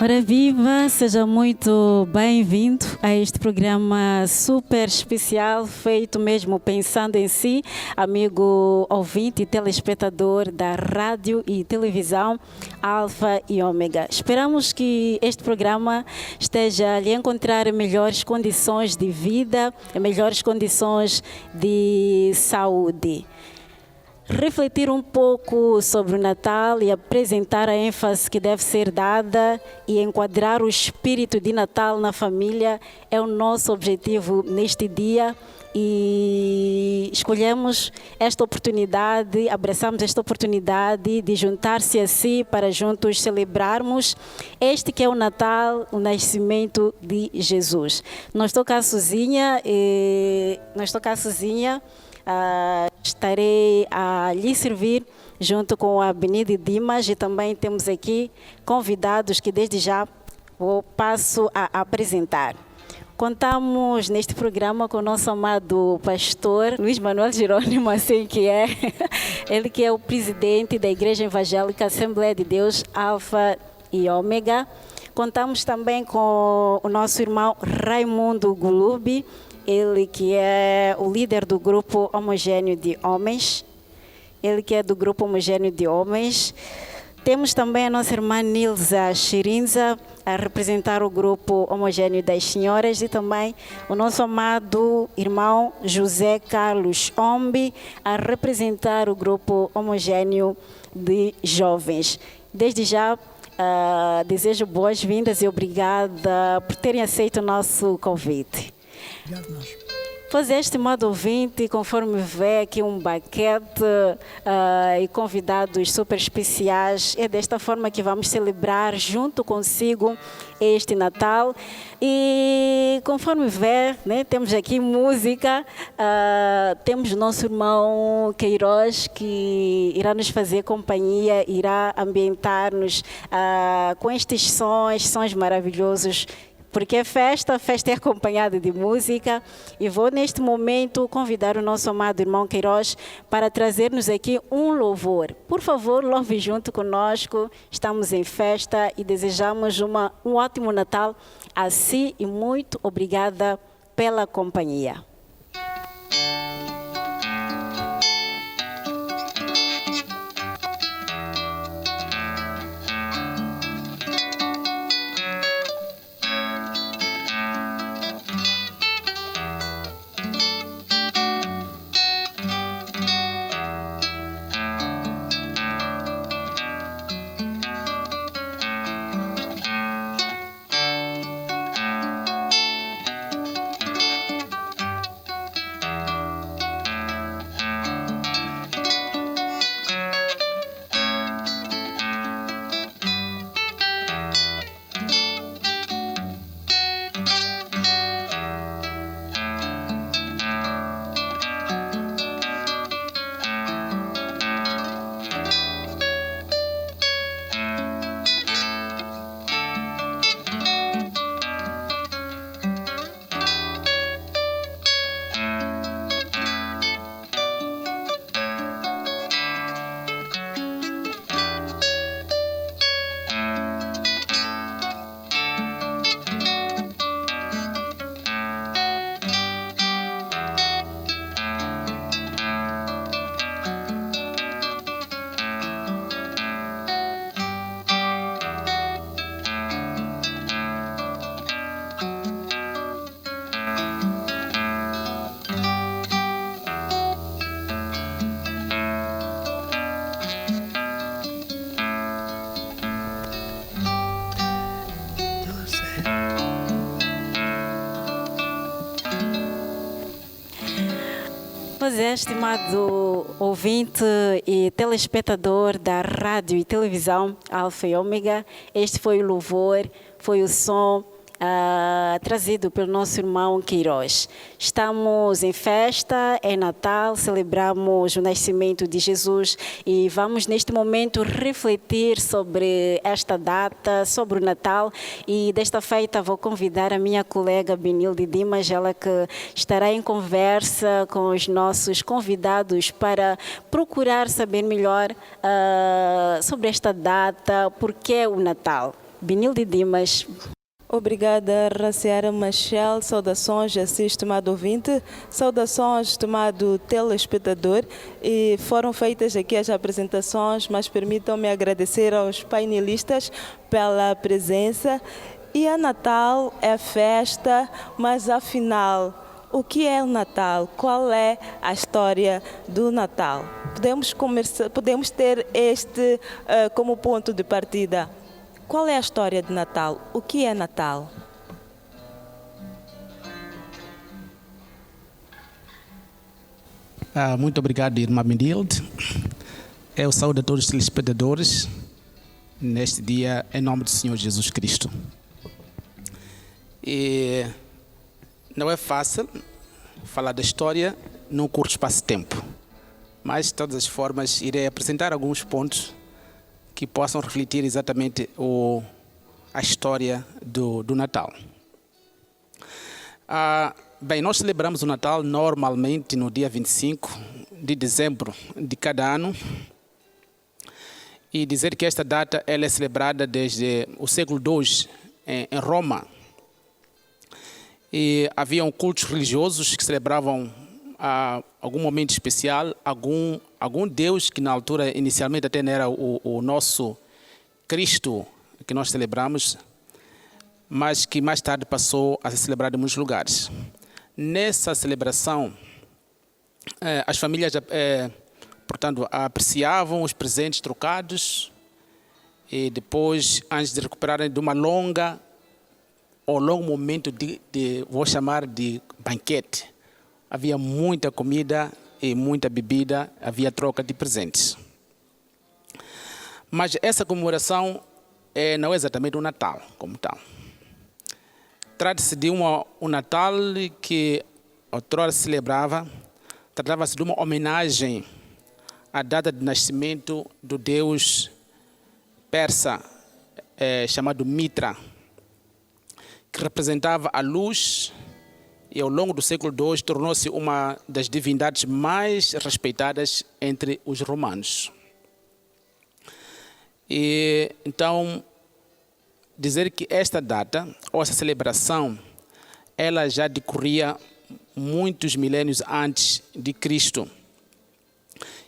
Ora viva, seja muito bem-vindo a este programa super especial, feito mesmo pensando em si, amigo ouvinte e telespectador da rádio e televisão Alfa e Ômega. Esperamos que este programa esteja a lhe encontrar melhores condições de vida, melhores condições de saúde. Refletir um pouco sobre o Natal e apresentar a ênfase que deve ser dada e enquadrar o espírito de Natal na família é o nosso objetivo neste dia e escolhemos esta oportunidade, abraçamos esta oportunidade de juntar-se a si para juntos celebrarmos este que é o Natal, o nascimento de Jesus. Não estou cá sozinha, estarei a lhe servir junto com a Benide Dimas e também temos aqui convidados que desde já passo a apresentar. Contamos neste programa com o nosso amado pastor Luiz Manuel Jerônimo, assim que é, ele que é o presidente da Igreja Evangélica Assembleia de Deus Alfa e Ômega. Contamos também com o nosso irmão Raimundo Gulubi, ele que é o líder do grupo homogêneo de homens. Temos também a nossa irmã Nilza Chirinza a representar o grupo homogêneo das senhoras e também o nosso amado irmão José Carlos Ombi a representar o grupo homogêneo de jovens. Desde já desejo boas-vindas e obrigada por terem aceito o nosso convite. Pois é, estimado ouvinte, conforme vê aqui um baquete e convidados super especiais, é desta forma que vamos celebrar junto consigo este Natal. E conforme vê, né, temos aqui música, temos o nosso irmão Queiroz que irá nos fazer companhia, irá ambientar-nos com estes sons maravilhosos. Porque é festa é acompanhada de música e vou neste momento convidar o nosso amado irmão Queiroz para trazer-nos aqui um louvor. Por favor, louve junto conosco, estamos em festa e desejamos um ótimo Natal a si e muito obrigada pela companhia. Pois é, estimado ouvinte e telespectador da rádio e televisão Alfa e Ômega, este foi o louvor, foi o som trazido pelo nosso irmão Queiroz. Estamos em festa, é Natal, celebramos o nascimento de Jesus e vamos neste momento refletir sobre esta data, sobre o Natal, e desta feita vou convidar a minha colega Benilde Dimas, ela que estará em conversa com os nossos convidados para procurar saber melhor sobre esta data, por que o Natal. Benilde Dimas. Obrigada, Raciara Machel. Saudações, assim, estimado ouvinte. Saudações, estimado telespectador. E foram feitas aqui as apresentações, mas permitam-me agradecer aos painelistas pela presença. E a Natal é festa, mas afinal, o que é o Natal? Qual é a história do Natal? Podemos ter este como ponto de partida. Qual é a história de Natal? O que é Natal? Muito obrigado, irmã Benilde. Eu saúdo a todos os telespectadores neste dia, em nome do Senhor Jesus Cristo. E não é fácil falar da história num curto espaço de tempo, mas, de todas as formas, irei apresentar alguns pontos que possam refletir exatamente a história do Natal. Bem, nós celebramos o Natal normalmente no dia 25 de dezembro de cada ano, e dizer que esta data ela é celebrada desde o século II em Roma. E haviam cultos religiosos que celebravam algum momento especial, algum Deus que na altura inicialmente até não era o nosso Cristo que nós celebramos, mas que mais tarde passou a ser celebrado em muitos lugares. Nessa celebração, as famílias, portanto, apreciavam os presentes trocados e depois, antes de recuperarem de uma longo momento vou chamar de banquete, havia muita comida e muita bebida, havia troca de presentes. Mas essa comemoração não é exatamente o Natal como tal. Trata-se de um Natal que outrora se celebrava, tratava-se de uma homenagem à data de nascimento do deus persa chamado Mitra, que representava a luz, e ao longo do século II tornou-se uma das divindades mais respeitadas entre os romanos. E então, dizer que esta data, ou essa celebração, ela já decorria muitos milênios antes de Cristo,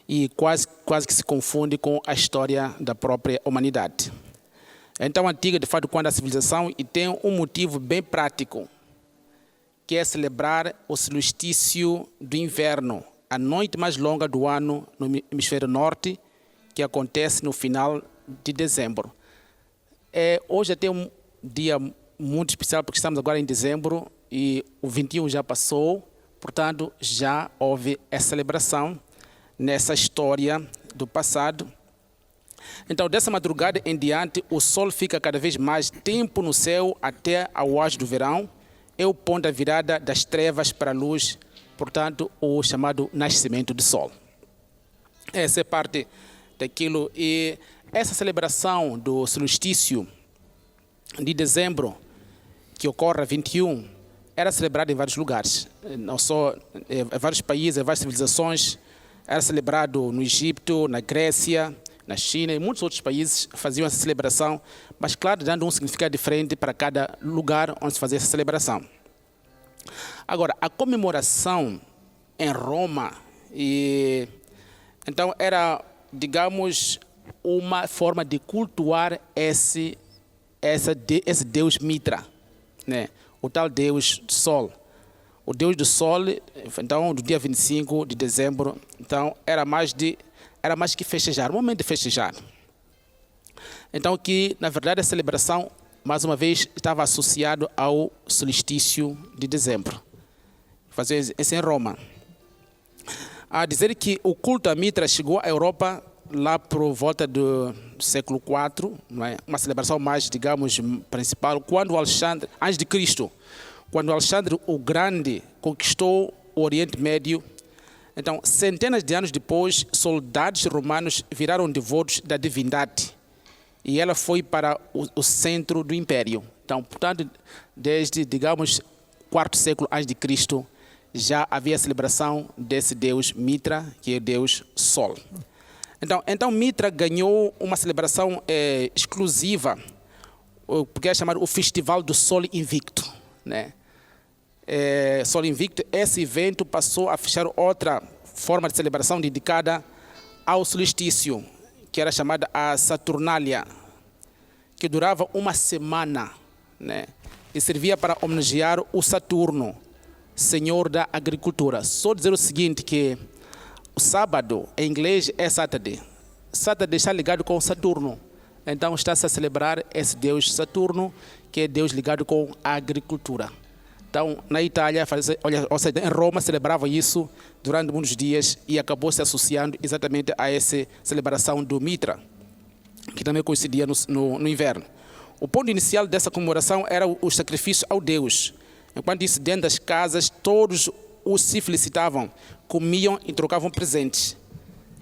e quase que se confunde com a história da própria humanidade. Então, antiga, de fato, quando a civilização, e tem um motivo bem prático, que é celebrar o solstício do inverno, a noite mais longa do ano no hemisfério norte, que acontece no final de dezembro. Hoje até um dia muito especial, porque estamos agora em dezembro e o 21 já passou, portanto, já houve essa celebração nessa história do passado. Então, dessa madrugada em diante, o sol fica cada vez mais tempo no céu até ao auge do verão. É o ponto da virada das trevas para a luz, portanto, o chamado nascimento do sol. Essa é parte daquilo. E essa celebração do solstício de dezembro, que ocorre a 21, era celebrada em vários lugares, não só em vários países, em várias civilizações. Era celebrado no Egito, na Grécia, na China e muitos outros países faziam essa celebração, mas claro, dando um significado diferente para cada lugar onde se fazia essa celebração. Agora, a comemoração em Roma, então era, digamos, uma forma de cultuar esse Deus Mitra, né? O tal Deus do Sol. O Deus do Sol, então, do dia 25 de dezembro, então, era mais que festejar, um momento de festejar. Então, que, na verdade, a celebração, mais uma vez, estava associado ao solstício de dezembro. Fazia isso em Roma. A dizer que o culto a Mitra chegou à Europa lá por volta do século IV, não é? Uma celebração mais, digamos, principal, quando Alexandre, antes de Cristo, quando Alexandre o Grande conquistou o Oriente Médio. Então, centenas de anos depois, soldados romanos viraram devotos da divindade e ela foi para o centro do império. Então, portanto, desde, digamos, quarto século antes de Cristo, já havia a celebração desse Deus Mitra, que é Deus Sol. Então Mitra ganhou uma celebração exclusiva porque é chamado o Festival do Sol Invicto, né? Sol Invicto, esse evento passou a fechar outra forma de celebração dedicada ao solstício, que era chamada a Saturnália, que durava uma semana, né? E servia para homenagear o Saturno, senhor da agricultura. Só dizer o seguinte, que o sábado, em inglês, é Saturday. Saturday está ligado com Saturno. Então está-se a celebrar esse deus Saturno, que é Deus ligado com a agricultura. Então, na Itália, ou seja, em Roma, celebrava isso durante muitos dias e acabou se associando exatamente a essa celebração do Mitra, que também coincidia no inverno. O ponto inicial dessa comemoração era o sacrifício ao Deus. Enquanto isso, dentro das casas, todos os se felicitavam, comiam e trocavam presentes.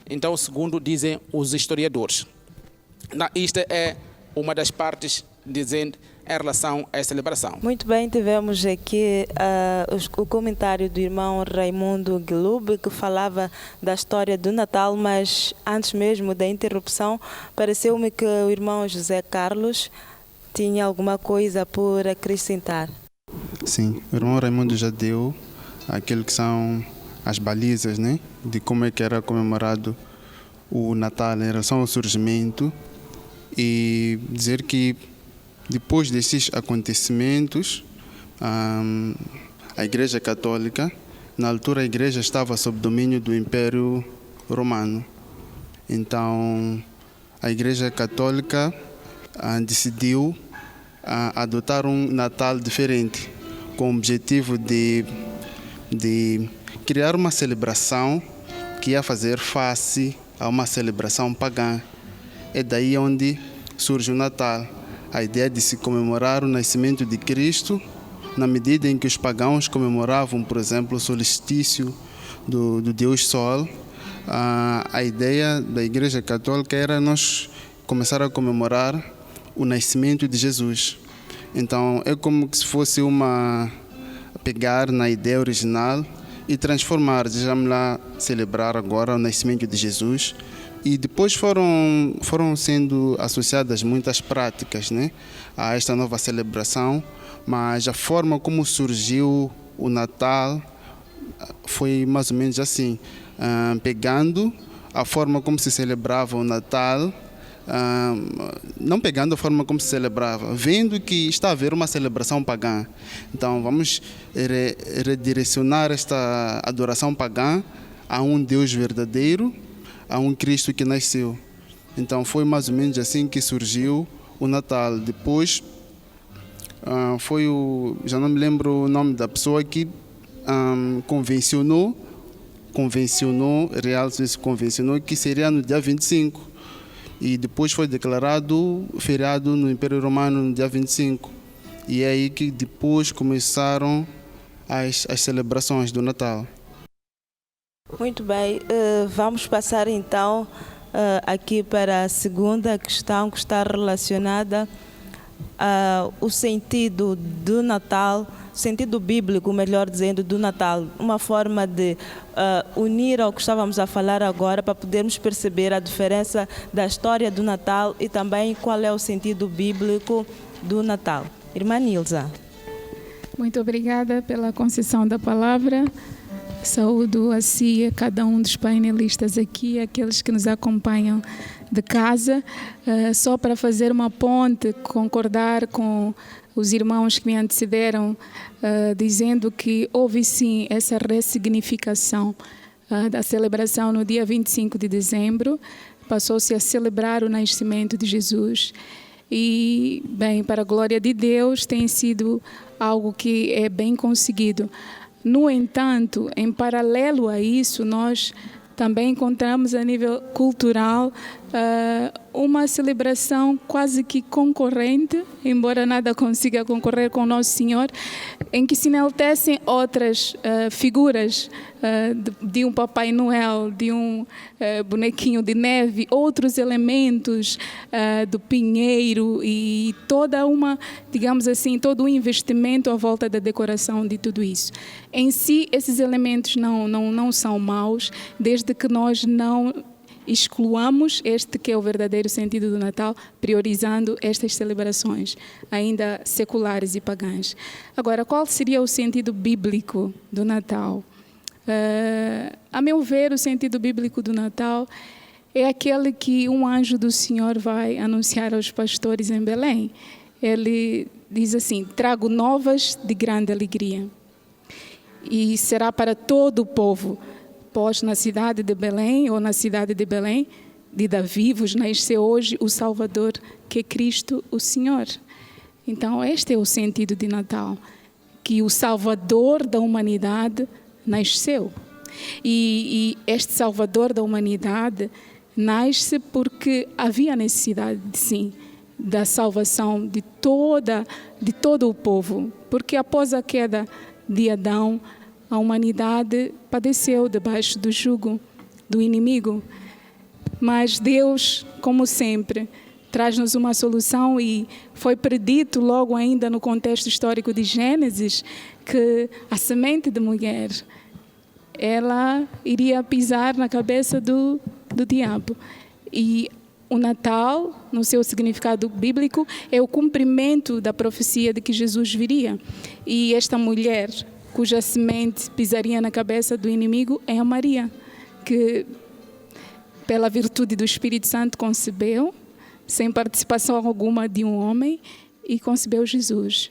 Então, segundo dizem os historiadores. Isto é uma das partes dizendo em relação à celebração. Muito bem, tivemos aqui o comentário do irmão Raimundo Guilube, que falava da história do Natal, mas antes mesmo da interrupção, pareceu-me que o irmão José Carlos tinha alguma coisa por acrescentar. Sim, o irmão Raimundo já deu aquilo que são as balizas, né, de como é que era comemorado o Natal em relação ao surgimento, e dizer que depois desses acontecimentos, a Igreja Católica, na altura a Igreja estava sob domínio do Império Romano. Então, a Igreja Católica decidiu adotar um Natal diferente, com o objetivo de criar uma celebração que ia fazer face a uma celebração pagã. É daí onde surge o Natal. A ideia de se comemorar o nascimento de Cristo, na medida em que os pagãos comemoravam, por exemplo, o solstício do Deus Sol. A ideia da Igreja Católica era nós começar a comemorar o nascimento de Jesus. Então, é como se fosse pegar na ideia original e transformar. Vamos lá celebrar agora o nascimento de Jesus. E depois foram sendo associadas muitas práticas, né, a esta nova celebração, mas a forma como surgiu o Natal foi mais ou menos assim, pegando a forma como se celebrava o Natal, não pegando a forma como se celebrava, vendo que está a haver uma celebração pagã. Então vamos redirecionar esta adoração pagã a um Deus verdadeiro, a um Cristo que nasceu. Então foi mais ou menos assim que surgiu o Natal. Depois já não me lembro o nome da pessoa que convencionou que seria no dia 25. E depois foi declarado feriado no Império Romano no dia 25. E é aí que depois começaram as celebrações do Natal. Muito bem, vamos passar então aqui para a segunda questão, que está relacionada ao sentido do Natal, sentido bíblico, melhor dizendo, do Natal, uma forma de unir ao que estávamos a falar agora, para podermos perceber a diferença da história do Natal e também qual é o sentido bíblico do Natal. Irmã Nilza. Muito obrigada pela concessão da palavra. Saúdo a si, a cada um dos painelistas aqui, aqueles que nos acompanham de casa. Só para fazer uma ponte, concordar com os irmãos que me antecederam, dizendo que houve sim essa ressignificação da celebração no dia 25 de dezembro. Passou-se a celebrar o nascimento de Jesus. E, bem, para a glória de Deus, tem sido algo que é bem conseguido. No entanto, em paralelo a isso, nós também encontramos a nível cultural uma celebração quase que concorrente, embora nada consiga concorrer com Nosso Senhor, em que se enaltecem outras figuras de um Papai Noel, de um bonequinho de neve, outros elementos do pinheiro e toda uma, digamos assim, todo um investimento à volta da decoração de tudo isso. Em si, esses elementos não são maus, desde que nós não excluamos este que é o verdadeiro sentido do Natal, priorizando estas celebrações, ainda seculares e pagãs. Agora, qual seria o sentido bíblico do Natal? A meu ver, o sentido bíblico do Natal é aquele que um anjo do Senhor vai anunciar aos pastores em Belém. Ele diz assim: trago novas de grande alegria. E será para todo o povo, pois na cidade de Belém, ou na cidade de Belém, de Davi, vos nasceu hoje o Salvador, que é Cristo o Senhor. Então, este é o sentido de Natal, que o Salvador da humanidade nasceu. E este Salvador da humanidade nasce porque havia necessidade, sim, da salvação de todo o povo. Porque após a queda de Adão, a humanidade padeceu debaixo do jugo do inimigo. Mas Deus, como sempre, traz-nos uma solução, e foi predito logo ainda no contexto histórico de Gênesis que a semente de mulher, ela iria pisar na cabeça do diabo. E o Natal, no seu significado bíblico, é o cumprimento da profecia de que Jesus viria. E esta mulher, cuja semente pisaria na cabeça do inimigo, é a Maria, que pela virtude do Espírito Santo concebeu, sem participação alguma de um homem, e concebeu Jesus.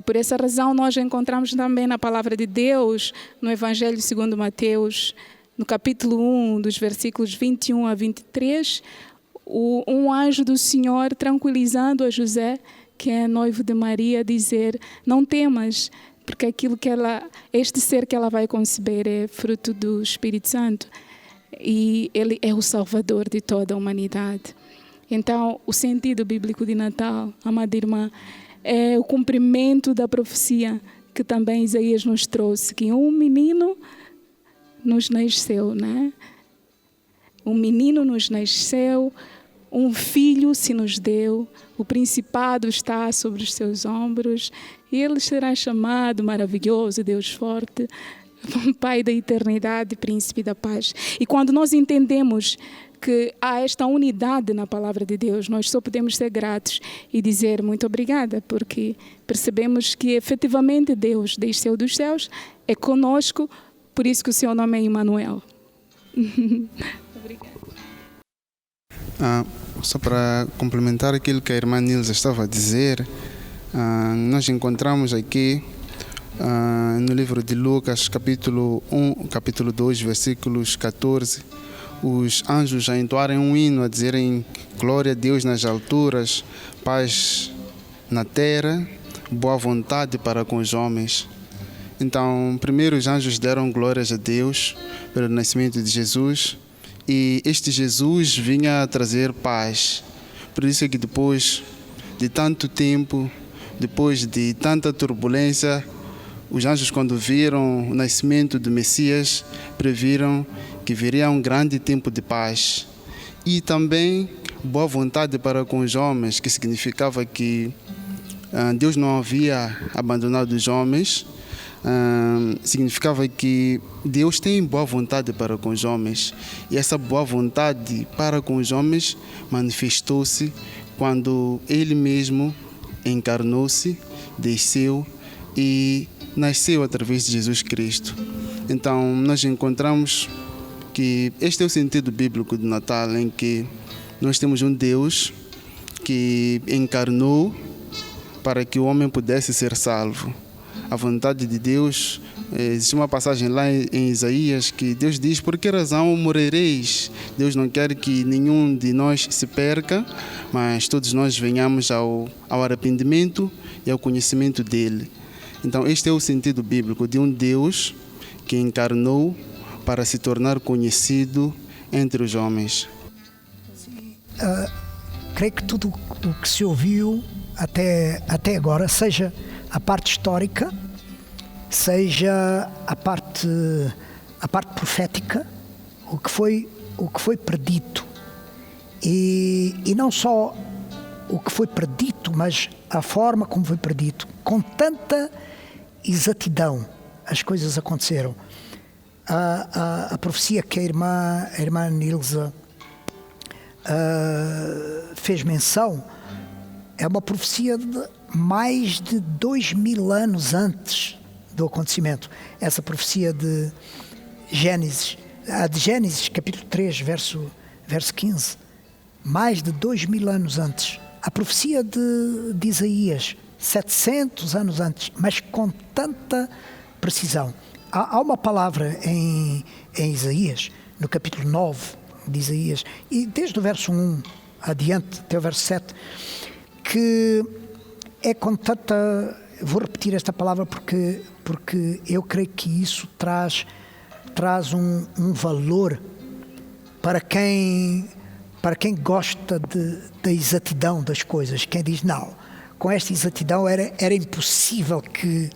Por essa razão, nós encontramos também na palavra de Deus, no Evangelho segundo Mateus, no capítulo 1, dos versículos 21 a 23, um anjo do Senhor tranquilizando a José, que é noivo de Maria, dizer: não temas, porque este ser que ela vai conceber é fruto do Espírito Santo, e ele é o Salvador de toda a humanidade. Então, o sentido bíblico de Natal, amada irmã, é o cumprimento da profecia que também Isaías nos trouxe, que um menino nos nasceu, né? Um menino nos nasceu, um filho se nos deu, o principado está sobre os seus ombros, e ele será chamado Maravilhoso, Deus Forte, Pai da Eternidade, Príncipe da Paz. E quando nós entendemos que há esta unidade na palavra de Deus, nós só podemos ser gratos e dizer muito obrigada, porque percebemos que efetivamente Deus desceu dos céus, é conosco, por isso que o seu nome é Emmanuel. Obrigada. Só para complementar aquilo que a irmã Nilza estava a dizer, nós encontramos aqui no livro de Lucas, capítulo 1, capítulo 2, versículos 14, os anjos já entoarem um hino a dizerem: glória a Deus nas alturas, paz na terra, boa vontade para com os homens. Então, primeiro os anjos deram glórias a Deus pelo nascimento de Jesus, e este Jesus vinha trazer paz. Por isso é que depois de tanto tempo, depois de tanta turbulência, os anjos, quando viram o nascimento do Messias, previram que viria um grande tempo de paz. E também boa vontade para com os homens, que significava que Deus não havia abandonado os homens, significava que Deus tem boa vontade para com os homens. E essa boa vontade para com os homens manifestou-se quando Ele mesmo encarnou-se, desceu e nasceu através de Jesus Cristo. Então, nós encontramos que este é o sentido bíblico do Natal, em que nós temos um Deus que encarnou para que o homem pudesse ser salvo. A vontade de Deus, existe uma passagem lá em Isaías que Deus diz: por que razão morrereis? Deus não quer que nenhum de nós se perca, mas todos nós venhamos ao arrependimento e ao conhecimento dele. Então, este é o sentido bíblico de um Deus que encarnou para se tornar conhecido entre os homens. Creio que tudo o que se ouviu até agora, seja a parte histórica, seja a parte profética, o que foi predito, e não só o que foi predito, mas a forma como foi predito, com tanta exatidão as coisas aconteceram. A profecia que a irmã Nilza fez menção é uma profecia de mais de 2000 anos antes do acontecimento. Essa profecia de Gênesis, a de Gênesis capítulo 3, verso 15, mais de 2000 anos antes. A profecia de Isaías, 700 anos antes, mas com tanta precisão. Há uma palavra em Isaías, no capítulo 9 de Isaías, e desde o verso 1 adiante até o verso 7, que é com tanta... Vou repetir esta palavra porque eu creio que isso traz um valor para quem gosta da exatidão das coisas. Quem diz, não, com esta exatidão era impossível que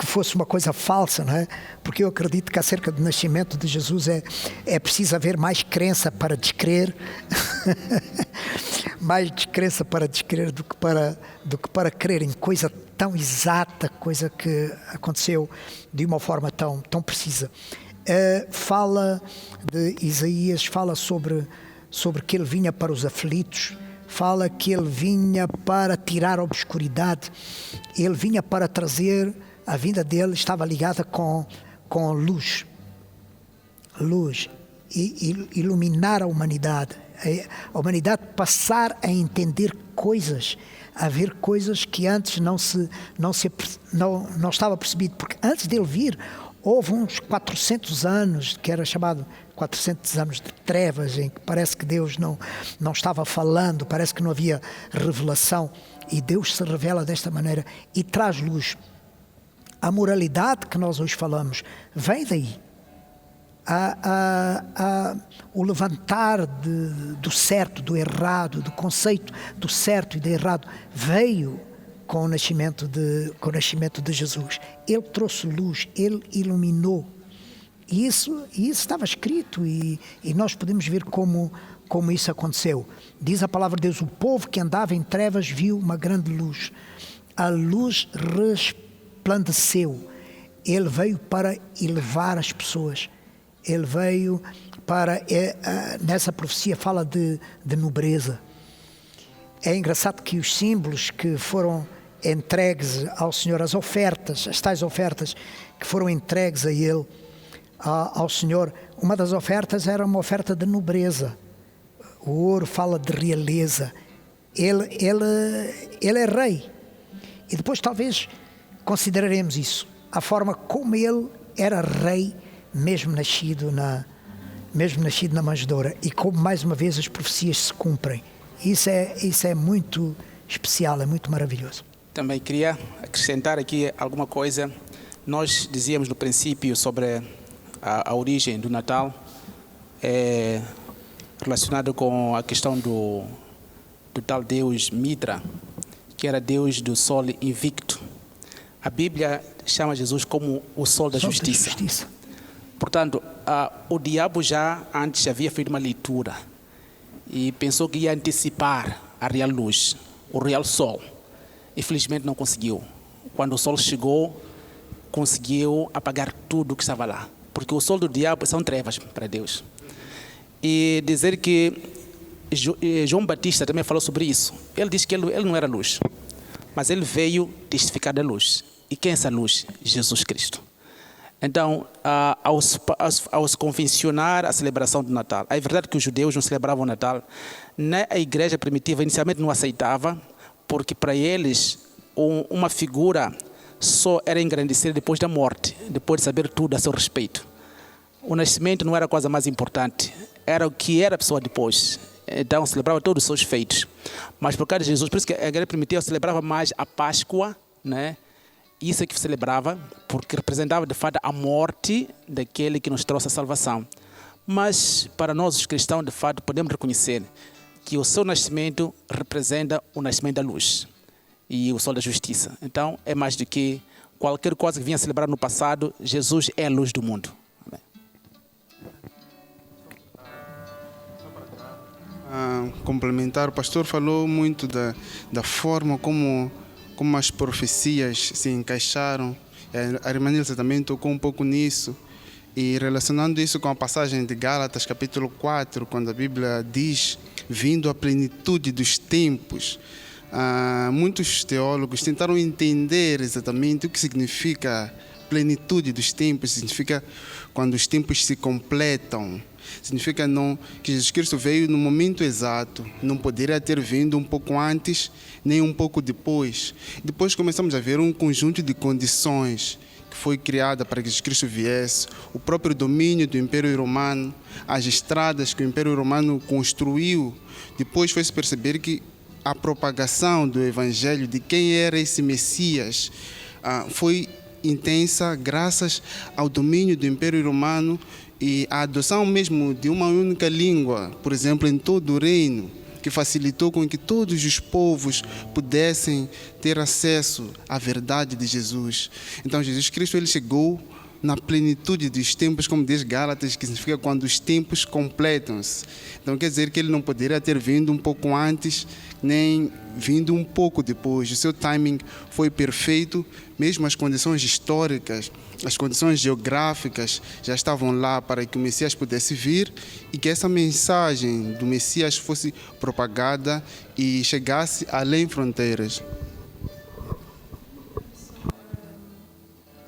fosse uma coisa falsa, não é? Porque eu acredito que acerca do nascimento de Jesus é preciso haver mais crença para descrer, mais descrença para descrer do que para crer em coisa tão exata, coisa que aconteceu de uma forma tão precisa. Fala de Isaías, fala sobre que ele vinha para os aflitos, fala que ele vinha para tirar a obscuridade, ele vinha para trazer, a vinda dele estava ligada com luz, e iluminar a humanidade passar a entender coisas, a ver coisas que antes não estava percebido, porque antes dele vir houve uns 400 anos, que era chamado 400 anos de trevas, em que parece que Deus não estava falando, parece que não havia revelação, e Deus se revela desta maneira e traz luz. A moralidade que nós hoje falamos vem daí. O levantar do certo, do errado, do conceito do certo e do errado veio com o nascimento de Jesus. Ele trouxe luz, ele iluminou. E isso estava escrito e nós podemos ver como isso aconteceu. Diz a palavra de Deus, o povo que andava em trevas viu uma grande luz. A luz resplandeceu. Ele veio para elevar as pessoas. Ele veio para... nessa profecia fala de nobreza. É engraçado que os símbolos que foram entregues ao Senhor, as tais ofertas que foram entregues a Ele, ao Senhor, uma das ofertas era uma oferta de nobreza. O ouro fala de realeza. Ele é rei. E depois talvez consideraremos isso. A forma como ele era rei, mesmo nascido na manjedoura. E como mais uma vez as profecias se cumprem. Isso é muito especial, é muito maravilhoso. Também queria acrescentar aqui alguma coisa. Nós dizíamos no princípio sobre a origem do Natal, relacionado com a questão do tal Deus Mitra, que era Deus do sol invicto. A Bíblia chama Jesus como o sol da justiça. Portanto, o diabo já antes havia feito uma leitura e pensou que ia antecipar a real luz, o real sol. Infelizmente não conseguiu. Quando o sol chegou, conseguiu apagar tudo que estava lá. Porque o sol do diabo são trevas para Deus. E dizer que João Batista também falou sobre isso. Ele disse que ele não era luz, mas ele veio testificar da luz. E quem é essa luz? Jesus Cristo. Então, ao se convencionar a celebração do Natal, é verdade que os judeus não celebravam o Natal, a igreja primitiva inicialmente não aceitava, porque para eles uma figura só era engrandecida depois da morte, depois de saber tudo a seu respeito. O nascimento não era a coisa mais importante, era o que era a pessoa depois. Então celebrava todos os seus feitos. Mas por causa de Jesus, por isso que a igreja primitiva celebrava mais a Páscoa, né? Isso é que celebrava, porque representava de fato a morte daquele que nos trouxe a salvação. Mas para nós os cristãos, de fato, podemos reconhecer que o seu nascimento representa o nascimento da luz e o sol da justiça. Então, é mais do que qualquer coisa que vinha celebrar no passado, Jesus é a luz do mundo. Amém. Complementar, o pastor falou muito da forma como as profecias se encaixaram A irmã Nilza também tocou um pouco nisso. E relacionando isso com a passagem de Gálatas, capítulo 4, quando a Bíblia diz, vindo à plenitude dos tempos, muitos teólogos tentaram entender exatamente o que significa plenitude dos tempos. Significa quando os tempos se completam. Significa que Jesus Cristo veio no momento exato, não poderia ter vindo um pouco antes, nem um pouco depois. Depois começamos a ver um conjunto de condições que foi criada para que Jesus Cristo viesse, o próprio domínio do Império Romano, as estradas que o Império Romano construiu. Depois foi-se perceber que a propagação do Evangelho, de quem era esse Messias, foi intensa graças ao domínio do Império Romano e a adoção mesmo de uma única língua, por exemplo, em todo o reino, que facilitou com que todos os povos pudessem ter acesso à verdade de Jesus. Então Jesus Cristo ele chegou na plenitude dos tempos, como diz Gálatas, que significa quando os tempos completam-se. Então quer dizer que ele não poderia ter vindo um pouco antes, nem vindo um pouco depois. O seu timing foi perfeito, mesmo as condições históricas, as condições geográficas já estavam lá para que o Messias pudesse vir e que essa mensagem do Messias fosse propagada e chegasse além fronteiras.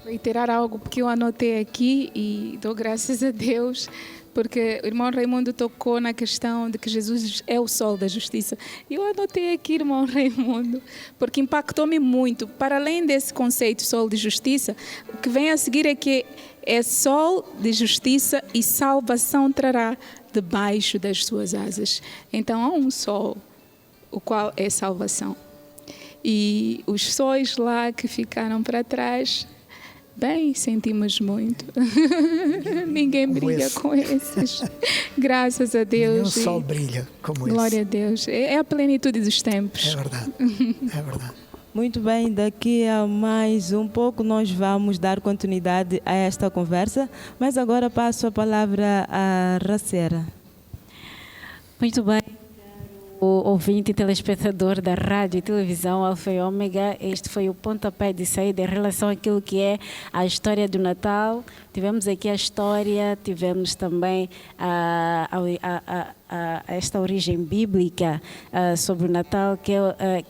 Reiterar algo que eu anotei aqui e dou graças a Deus, porque o irmão Raimundo tocou na questão de que Jesus é o sol da justiça. E eu anotei aqui, irmão Raimundo, porque impactou-me muito. Para além desse conceito, sol de justiça, o que vem a seguir é que é sol de justiça e salvação trará debaixo das suas asas. Então há um sol, o qual é salvação. E os sóis lá que ficaram para trás, bem, sentimos muito. Ninguém brilha com esses. Graças a Deus. Nenhum sol brilha como esse. Glória a Deus. É a plenitude dos tempos. É verdade. É verdade. Muito bem, daqui a mais um pouco nós vamos dar continuidade a esta conversa, mas agora passo a palavra à Racera. Muito bem. O ouvinte e telespectador da rádio e televisão Alfa e Ômega, este foi o pontapé de saída em relação àquilo que é a história do Natal. Tivemos aqui a história, tivemos também esta origem bíblica sobre o Natal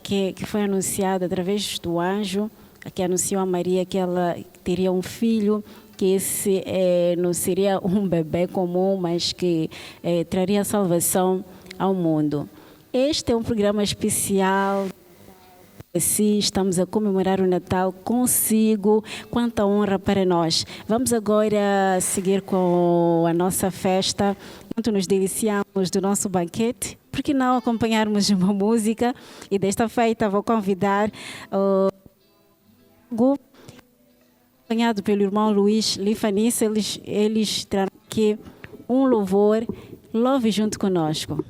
que foi anunciada através do anjo que anunciou a Maria que ela teria um filho, que esse não seria um bebê comum, mas que traria salvação ao mundo. Este é um programa especial. Assim, estamos a comemorar o Natal consigo. Quanta honra para nós. Vamos agora seguir com a nossa festa. Enquanto nos deliciamos do nosso banquete, por que não acompanharmos uma música? E desta feita vou convidar o Hugo, acompanhado pelo irmão Luís Lifanice. Eles trarão aqui um louvor. Louve junto conosco.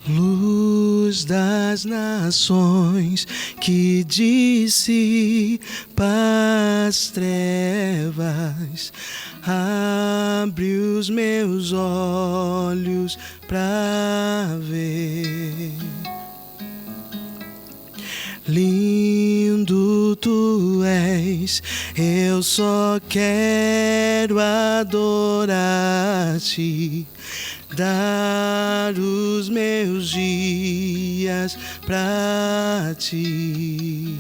Luz das nações que dissipa as trevas, abre os meus olhos para ver. Lindo tu és, eu só quero adorar-te. Dar os meus dias pra ti.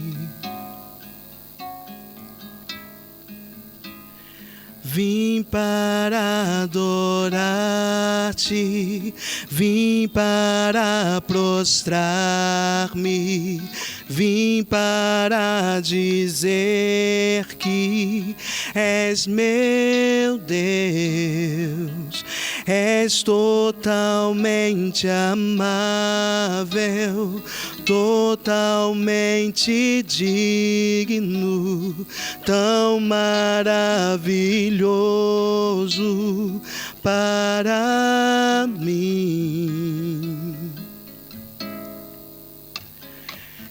Vim para adorar-te, vim para prostrar-me, vim para dizer que és meu Deus, és totalmente amável, totalmente digno, tão maravilhoso para mim.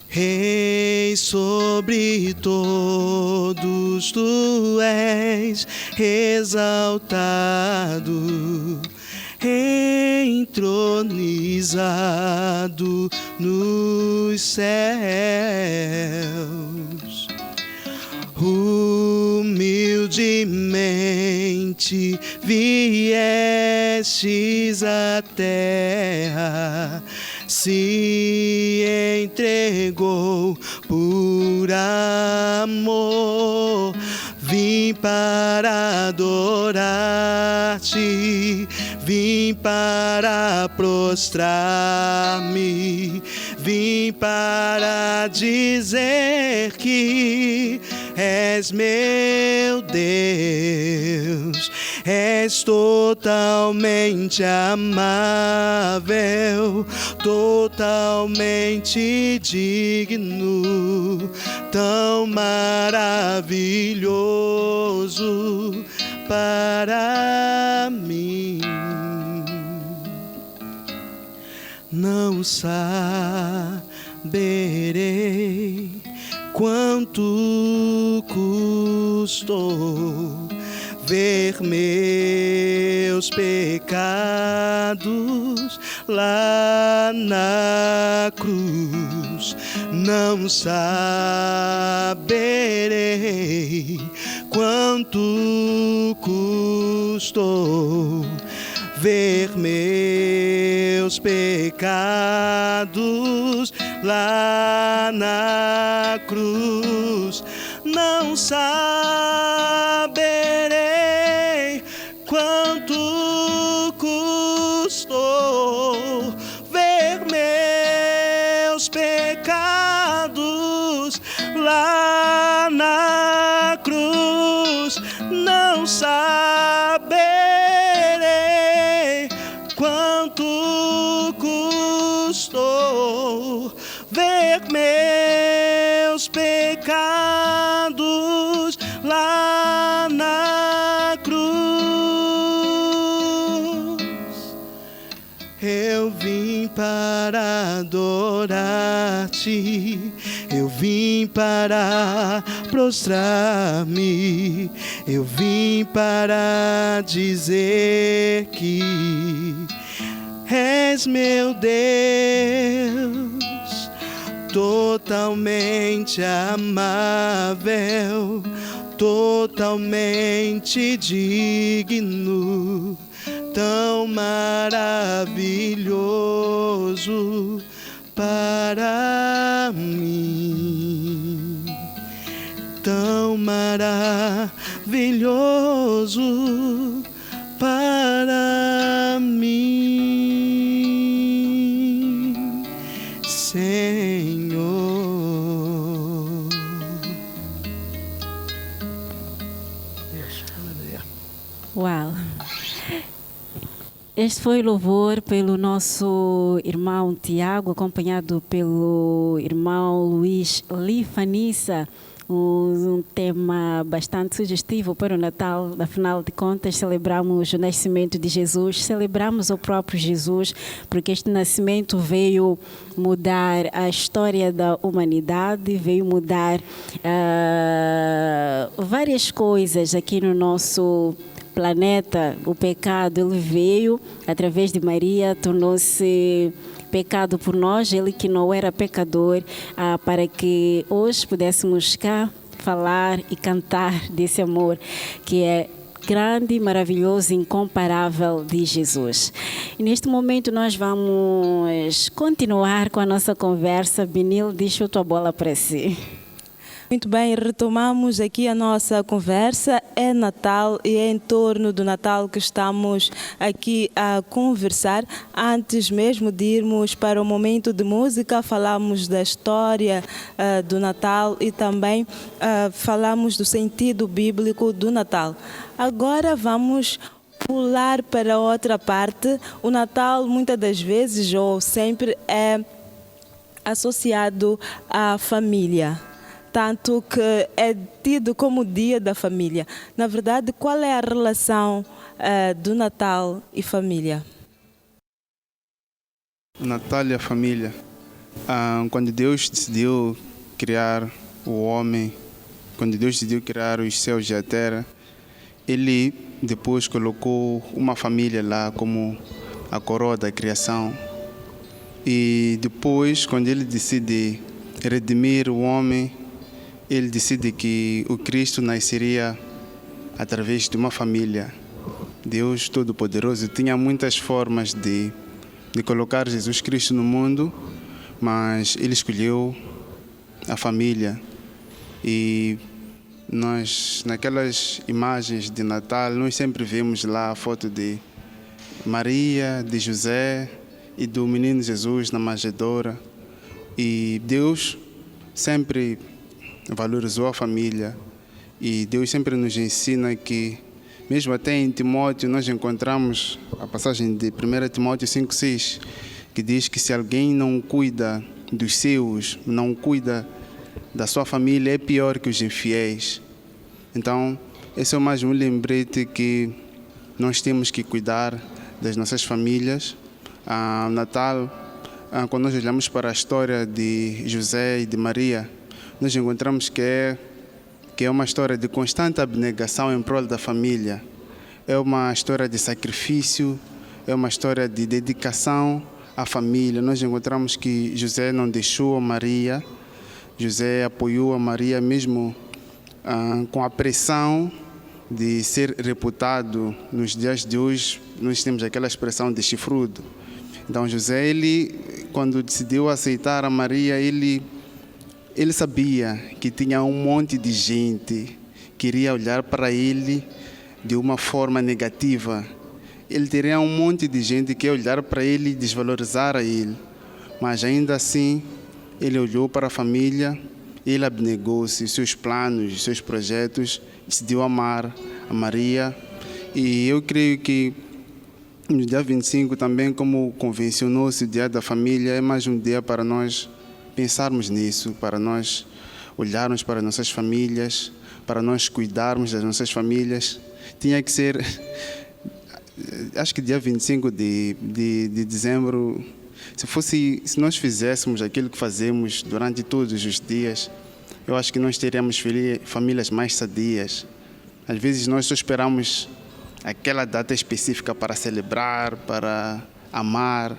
Rei sobre todos tu és exaltado, entronizado nos céus. humildemente viestes à terra, se entregou por amor. Vim para adorar-te, vim para prostrar-me, vim para dizer que és meu Deus, és totalmente amável, totalmente digno, tão maravilhoso para mim. Não saberei quanto custou ver meus pecados lá na cruz. Não saberei quanto custou ver meus pecados lá na cruz. Não saberei quanto custou ver meus pecados lá na cruz. Não saberei quanto custou ver meus pecados lá na cruz. Eu vim para adorar-te, eu vim para prostrar-me, eu vim para dizer que és meu Deus, totalmente amável, totalmente digno, tão maravilhoso para mim, tão maravilhoso para mim, Senhor. Uau! Este foi o louvor pelo nosso irmão Tiago, acompanhado pelo irmão Luís Lifanissa. Um tema bastante sugestivo para o Natal. Afinal de contas, celebramos o nascimento de Jesus, celebramos o próprio Jesus, porque este nascimento veio mudar a história da humanidade, veio mudar várias coisas aqui no nosso planeta. O pecado, ele veio através de Maria, tornou-se pecado por nós, ele que não era pecador, para que hoje pudéssemos cá falar e cantar desse amor que é grande, maravilhoso, incomparável de Jesus. E neste momento nós vamos continuar com a nossa conversa. Benil, deixa a tua bola para si. Muito bem, retomamos aqui a nossa conversa. É Natal e é em torno do Natal que estamos aqui a conversar. Antes mesmo de irmos para o momento de música, falamos da história do Natal e também falamos do sentido bíblico do Natal. Agora vamos pular para outra parte. O Natal muitas das vezes ou sempre é associado à família, tanto que é tido como o dia da família. Na verdade, qual é a relação do Natal e família? Natal e a família. Quando Deus decidiu criar o homem, quando Deus decidiu criar os céus e a terra, Ele depois colocou uma família lá como a coroa da criação. E depois, quando Ele decide redimir o homem, ele decide que o Cristo nasceria através de uma família. Deus Todo-Poderoso tinha muitas formas de colocar Jesus Cristo no mundo, mas ele escolheu a família. E nós, naquelas imagens de Natal, nós sempre vemos lá a foto de Maria, de José e do menino Jesus na manjedoura. E Deus sempre valorizou a família. E Deus sempre nos ensina que, mesmo até em Timóteo, nós encontramos a passagem de 1 Timóteo 5,6, que diz que se alguém não cuida dos seus, não cuida da sua família, é pior que os infiéis. Então, esse é mais um lembrete que nós temos que cuidar das nossas famílias. Natal, quando nós olhamos para a história de José e de Maria, nós encontramos que é uma história de constante abnegação em prol da família. É uma história de sacrifício, é uma história de dedicação à família. Nós encontramos que José não deixou a Maria, José apoiou a Maria mesmo com a pressão de ser reputado. Nos dias de hoje, nós temos aquela expressão de chifrudo. Então José, ele, quando decidiu aceitar a Maria, ele sabia que tinha um monte de gente que iria olhar para ele de uma forma negativa. Ele teria um monte de gente que ia olhar para ele e desvalorizar a ele. Mas ainda assim, ele olhou para a família, ele abnegou-se, seus planos, seus projetos, decidiu amar a Maria. E eu creio que no dia 25 também, como convencionou-se o Dia da Família, é mais um dia para nós pensarmos nisso, para nós olharmos para nossas famílias, para nós cuidarmos das nossas famílias. Tinha que ser, acho que dia 25 de dezembro, se nós fizéssemos aquilo que fazemos durante todos os dias, eu acho que nós teríamos famílias mais sadias. Às vezes nós só esperamos aquela data específica para celebrar, para amar,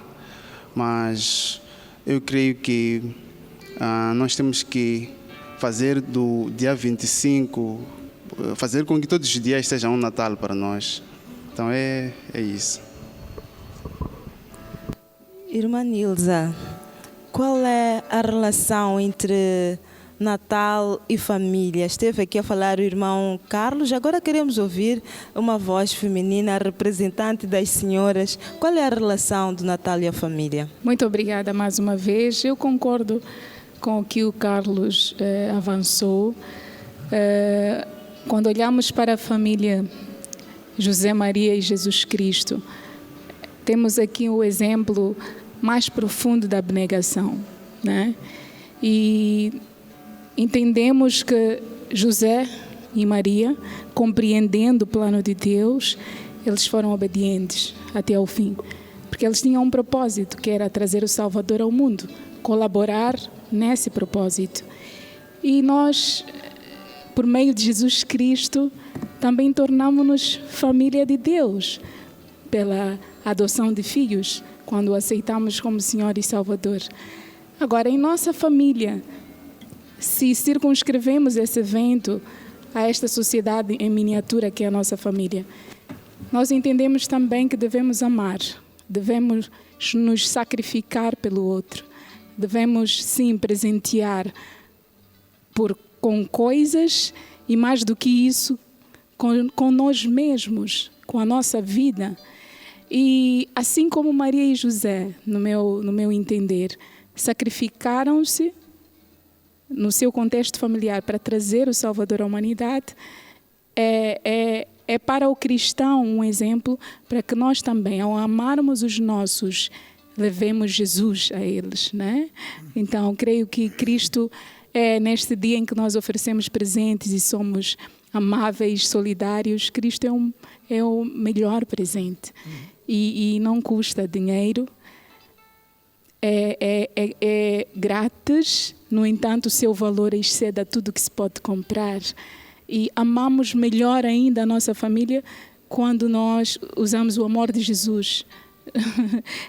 mas eu creio que nós temos que fazer do dia 25, fazer com que todos os dias sejam um Natal para nós. Então é isso. Irmã Nilza, qual é a relação entre Natal e família? Esteve aqui a falar o irmão Carlos, agora queremos ouvir uma voz feminina, representante das senhoras. Qual é a relação do Natal e a família? Muito obrigada mais uma vez. Eu concordo com o que o Carlos avançou. Quando olhamos para a família José, Maria e Jesus Cristo, temos aqui o exemplo mais profundo da abnegação, né? E entendemos que José e Maria, compreendendo o plano de Deus, eles foram obedientes até ao fim, porque eles tinham um propósito, que era trazer o Salvador ao mundo, colaborar nesse propósito. E nós, por meio de Jesus Cristo, também tornamos-nos família de Deus, pela adoção de filhos, quando o aceitamos como Senhor e Salvador. Agora, em nossa família, se circunscrevemos esse evento a esta sociedade em miniatura que é a nossa família, nós entendemos também que devemos amar, devemos nos sacrificar pelo outro, devemos sim presentear com coisas e, mais do que isso, com nós mesmos, com a nossa vida. E assim como Maria e José, no meu entender, sacrificaram-se no seu contexto familiar para trazer o Salvador à humanidade, é para o cristão um exemplo para que nós também, ao amarmos os nossos, levemos Jesus a eles, né? Então, creio que Cristo neste dia em que nós oferecemos presentes e somos amáveis, solidários, Cristo é o melhor presente. E não custa dinheiro, é grátis, no entanto o seu valor excede a tudo que se pode comprar. E amamos melhor ainda a nossa família quando nós usamos o amor de Jesus.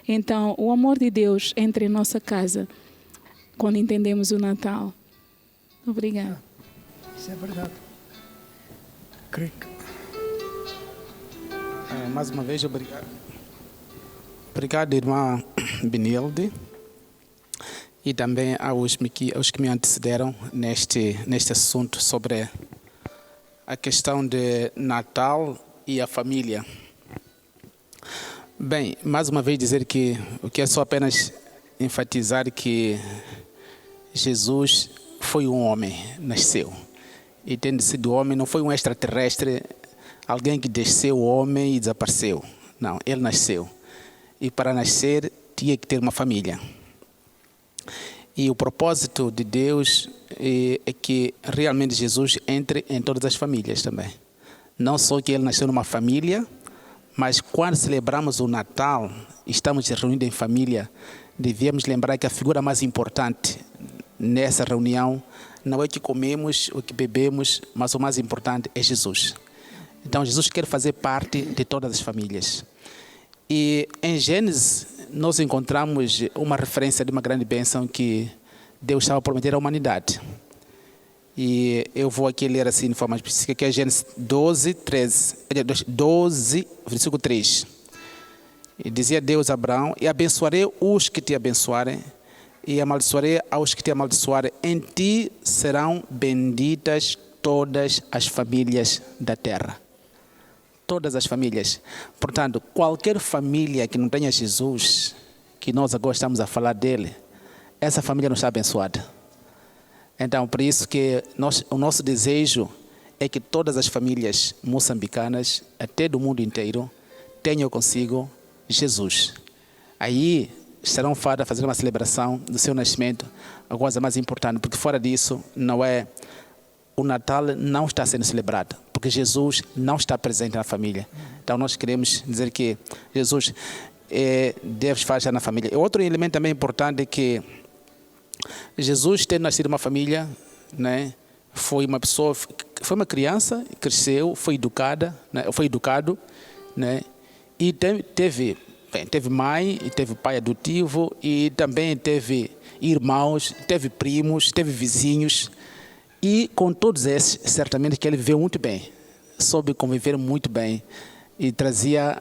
Então, o amor de Deus entra em nossa casa quando entendemos o Natal. Obrigada. Isso é verdade. Creio que... Mais uma vez, obrigado. Obrigado, irmã Benilde, e também aos que me antecederam neste assunto sobre a questão de Natal e a família. Bem, mais uma vez dizer que o que é só apenas enfatizar que Jesus foi um homem, nasceu. E tendo sido homem, não foi um extraterrestre, alguém que desceu o homem e desapareceu. Não, ele nasceu. E para nascer, tinha que ter uma família. E o propósito de Deus é que realmente Jesus entre em todas as famílias também. Não só que ele nasceu numa família, mas quando celebramos o Natal, estamos reunidos em família, devemos lembrar que a figura mais importante nessa reunião não é o que comemos, o que bebemos, mas o mais importante é Jesus. Então, Jesus quer fazer parte de todas as famílias. E em Gênesis, nós encontramos uma referência de uma grande bênção que Deus estava a prometer à humanidade. E eu vou aqui ler assim de forma específica, que é Gênesis 12, versículo 3. E dizia Deus a Abraão: e abençoarei os que te abençoarem, e amaldiçoarei aos que te amaldiçoarem. Em ti serão benditas todas as famílias da terra. Todas as famílias. Portanto, qualquer família que não tenha Jesus, que nós agora estamos a falar dele, essa família não está abençoada. Então, por isso que o nosso desejo é que todas as famílias moçambicanas, até do mundo inteiro, tenham consigo Jesus. Aí estarão fadados a fazer uma celebração do seu nascimento, a coisa mais importante, porque fora disso, o Natal não está sendo celebrado, porque Jesus não está presente na família. Então, nós queremos dizer que Jesus deve estar na família. Outro elemento também importante é que Jesus, tendo nascido uma família, né, foi uma criança, cresceu, foi educado, né, e teve mãe, e teve pai adotivo, e também teve irmãos, teve primos, teve vizinhos, e com todos esses, certamente que ele viveu muito bem, soube conviver muito bem, e trazia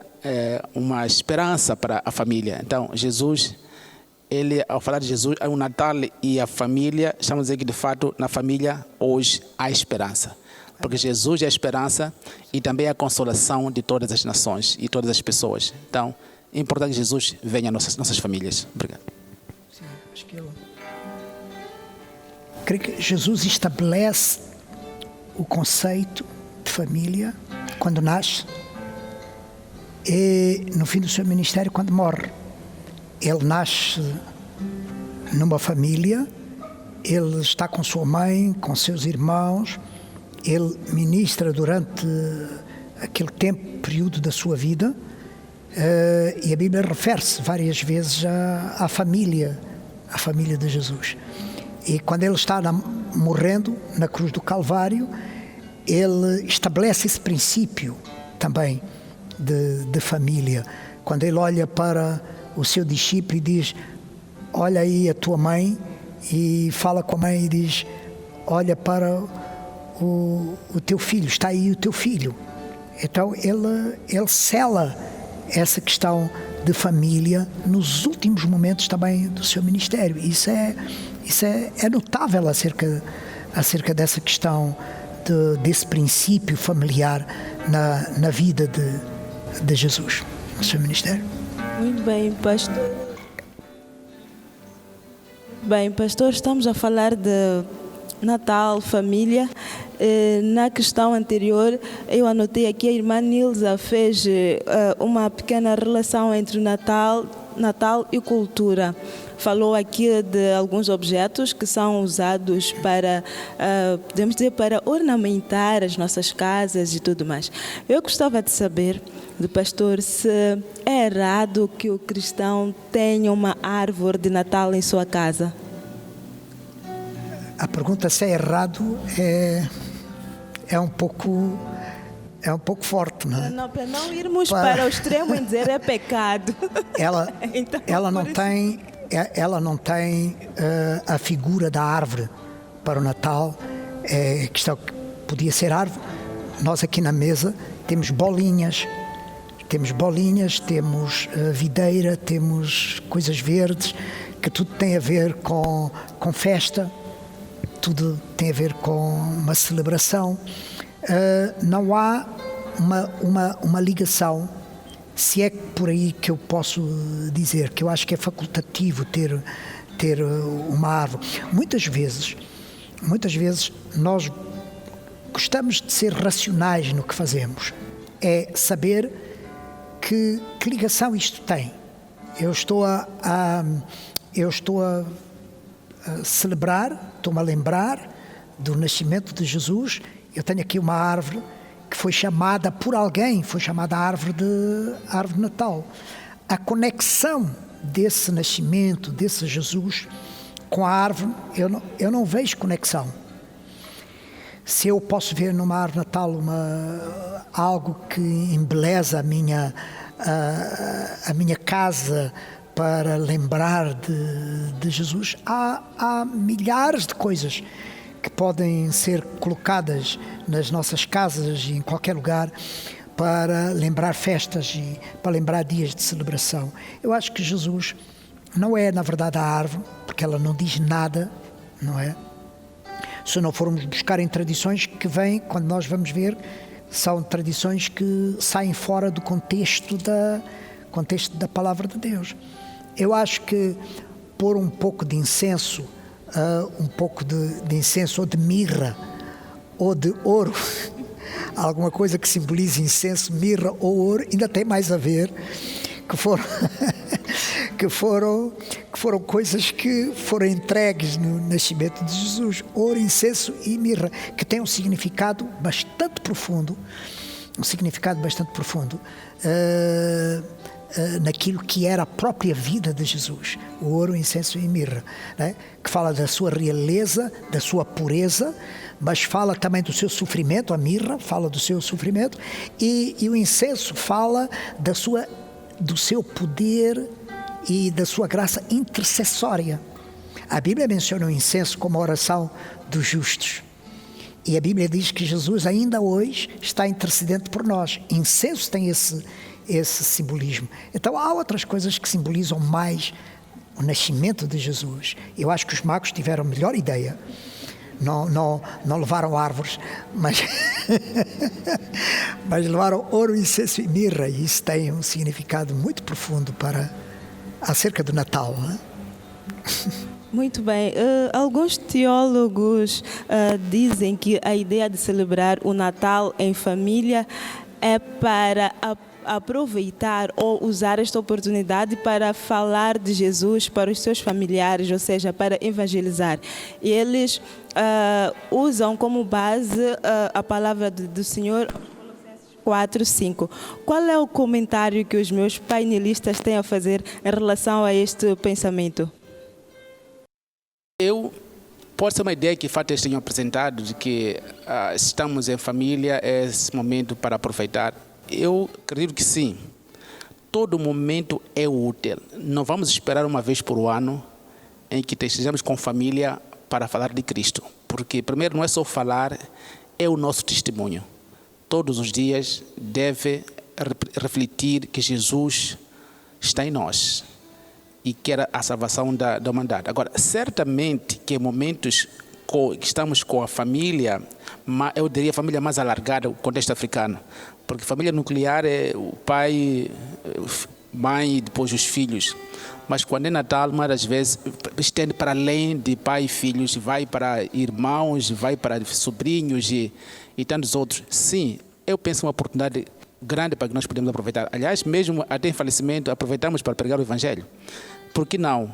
uma esperança para a família. Então, Jesus, ao falar de Jesus, o Natal e a família, estamos a dizer que de fato na família hoje há esperança. Porque Jesus é a esperança e também a consolação de todas as nações e todas as pessoas. Então, é importante que Jesus venha às nossas famílias. Obrigado. Sim, acho que creio que Jesus estabelece o conceito de família quando nasce e no fim do seu ministério quando morre. Ele nasce numa família, ele está com sua mãe, com seus irmãos, ele ministra durante aquele período da sua vida, e a Bíblia refere-se várias vezes à família de Jesus. E quando ele está morrendo na cruz do Calvário, ele estabelece esse princípio também de família. Quando ele olha para o seu discípulo e diz: olha aí a tua mãe, e fala com a mãe e diz: olha para o teu filho, está aí o teu filho. Então ele sela essa questão de família nos últimos momentos também do seu ministério. Isso é notável acerca dessa questão desse princípio familiar na vida de Jesus, no seu ministério. Muito bem, pastor. Bem, pastor, estamos a falar de Natal, família. Na questão anterior, eu anotei aqui, a irmã Nilza fez uma pequena relação entre Natal e cultura. Falou aqui de alguns objetos que são usados para, podemos dizer, para ornamentar as nossas casas e tudo mais. Eu gostava de saber do pastor se é errado que o cristão tenha uma árvore de Natal em sua casa. A pergunta se é errado é um pouco forte, não é? Para não irmos para o extremo em dizer é pecado. Ela não tem a figura da árvore para o Natal, é questão que podia ser árvore. Nós aqui na mesa temos bolinhas, temos videira, temos coisas verdes, que tudo tem a ver com festa, tudo tem a ver com uma celebração. Não há uma ligação, se é por aí que eu posso dizer, que eu acho que é facultativo ter uma árvore. Muitas vezes nós gostamos de ser racionais no que fazemos. É saber que ligação isto tem. Eu estou a celebrar, estou-me a lembrar do nascimento de Jesus. Eu tenho aqui uma árvore que foi chamada por alguém, foi chamada árvore de Natal. A conexão desse nascimento, desse Jesus, com a árvore, eu não vejo conexão. Se eu posso ver numa árvore de Natal algo que embeleza a minha casa para lembrar de Jesus, há milhares de coisas que podem ser colocadas nas nossas casas e em qualquer lugar para lembrar festas e para lembrar dias de celebração. Eu acho que Jesus não é, na verdade, a árvore, porque ela não diz nada, não é? Se não formos buscar em tradições que vêm, quando nós vamos ver, são tradições que saem fora do contexto da palavra de Deus. Eu acho que pôr um pouco de incenso, de incenso ou de mirra ou de ouro, alguma coisa que simbolize incenso, mirra ou ouro, ainda tem mais a ver, que foram coisas que foram entregues no nascimento de Jesus. Ouro, incenso e mirra, que tem um significado bastante profundo, naquilo que era a própria vida de Jesus. O ouro, incenso e mirra, né? Que fala da sua realeza, da sua pureza, mas fala também do seu sofrimento. A mirra fala do seu sofrimento e o incenso fala do seu poder e da sua graça intercessória. A Bíblia menciona o incenso como a oração dos justos. E a Bíblia diz que Jesus ainda hoje está intercedendo por nós. Incenso tem esse simbolismo. Então há outras coisas que simbolizam mais o nascimento de Jesus. Eu acho que os magos tiveram a melhor ideia. Não levaram árvores, mas levaram ouro, incenso e mirra. E isso tem um significado muito profundo acerca do Natal, não é? Muito bem. Alguns teólogos dizem que a ideia de celebrar o Natal em família é para aproveitar ou usar esta oportunidade para falar de Jesus para os seus familiares, ou seja, para evangelizar. E eles usam como base a palavra do Senhor, 4:5. Qual é o comentário que os meus painelistas têm a fazer em relação a este pensamento? Pode ser uma ideia que fatos tenham apresentado de que estamos em família, é esse momento para aproveitar. Eu acredito que sim. Todo momento é útil. Não vamos esperar uma vez por ano em que estejamos com família para falar de Cristo. Porque, primeiro, não é só falar, é o nosso testemunho. Todos os dias deve refletir que Jesus está em nós e quer a salvação da humanidade. Agora, certamente que em momentos que estamos com a família, eu diria família mais alargada, o contexto africano, porque família nuclear é o pai, mãe e depois os filhos. Mas quando é Natal, uma das vezes estende para além de pai e filhos, vai para irmãos, vai para sobrinhos e tantos outros. Sim, eu penso uma oportunidade grande para que nós podemos aproveitar. Aliás, mesmo até em falecimento, aproveitamos para pregar o Evangelho. Por que não?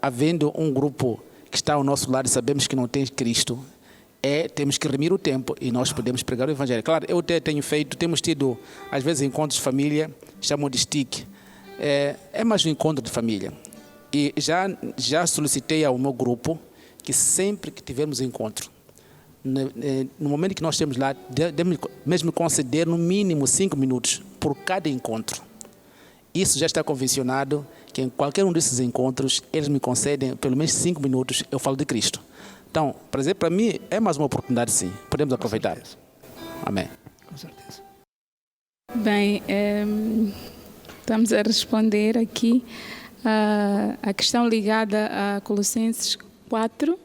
Havendo um grupo que está ao nosso lado e sabemos que não tem Cristo, temos que remir o tempo e nós podemos pregar o Evangelho. Claro, eu temos tido, às vezes, encontros de família, chamam de stick. É mais um encontro de família. E já solicitei ao meu grupo que sempre que tivermos encontro, no momento que nós temos lá, devemos mesmo conceder no mínimo 5 minutos por cada encontro. Isso já está convencionado que em qualquer um desses encontros, eles me concedem pelo menos 5 minutos, eu falo de Cristo. Então, por exemplo, para mim é mais uma oportunidade, sim. Podemos aproveitar. Amém. Com certeza. Bem, estamos a responder aqui a questão ligada a Colossenses 4,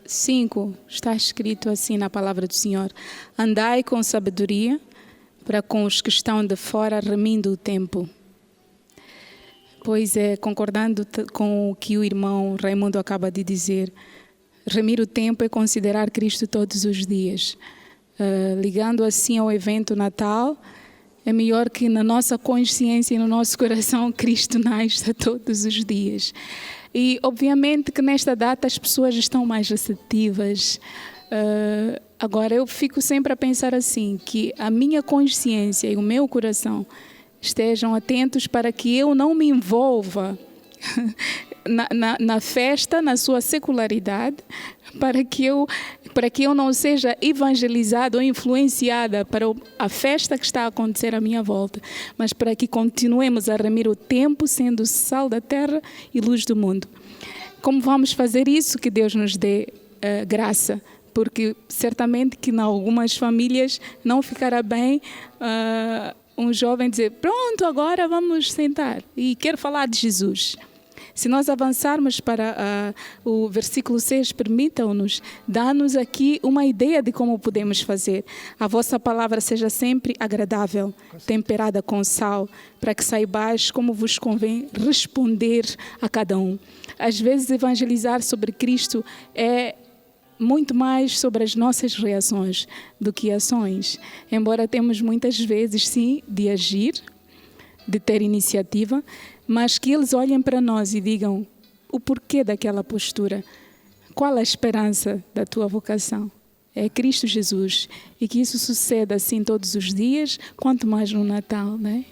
5. Está escrito assim na palavra do Senhor: andai com sabedoria para com os que estão de fora, remindo o tempo. Pois é, concordando com o que o irmão Raimundo acaba de dizer, remir o tempo é considerar Cristo todos os dias. Ligando assim ao evento Natal, é melhor que na nossa consciência e no nosso coração Cristo nasça todos os dias. E obviamente que nesta data as pessoas estão mais receptivas. Agora eu fico sempre a pensar assim, que a minha consciência e o meu coração estejam atentos para que eu não me envolva na festa, na sua secularidade, para que eu não seja evangelizada ou influenciada para a festa que está a acontecer à minha volta, mas para que continuemos a remir o tempo sendo sal da terra e luz do mundo. Como vamos fazer isso? Que Deus nos dê graça, porque certamente que em algumas famílias não ficará bem um jovem dizer, pronto, agora vamos sentar e quero falar de Jesus. Se nós avançarmos para o versículo 6, permitam-nos, dá-nos aqui uma ideia de como podemos fazer. A vossa palavra seja sempre agradável, temperada com sal, para que saibais como vos convém responder a cada um. Às vezes, evangelizar sobre Cristo é muito mais sobre as nossas reações do que ações. Embora temos muitas vezes, sim, de agir, de ter iniciativa, mas que eles olhem para nós e digam o porquê daquela postura. Qual a esperança da tua vocação? É Cristo Jesus. E que isso suceda assim todos os dias, quanto mais no Natal, né?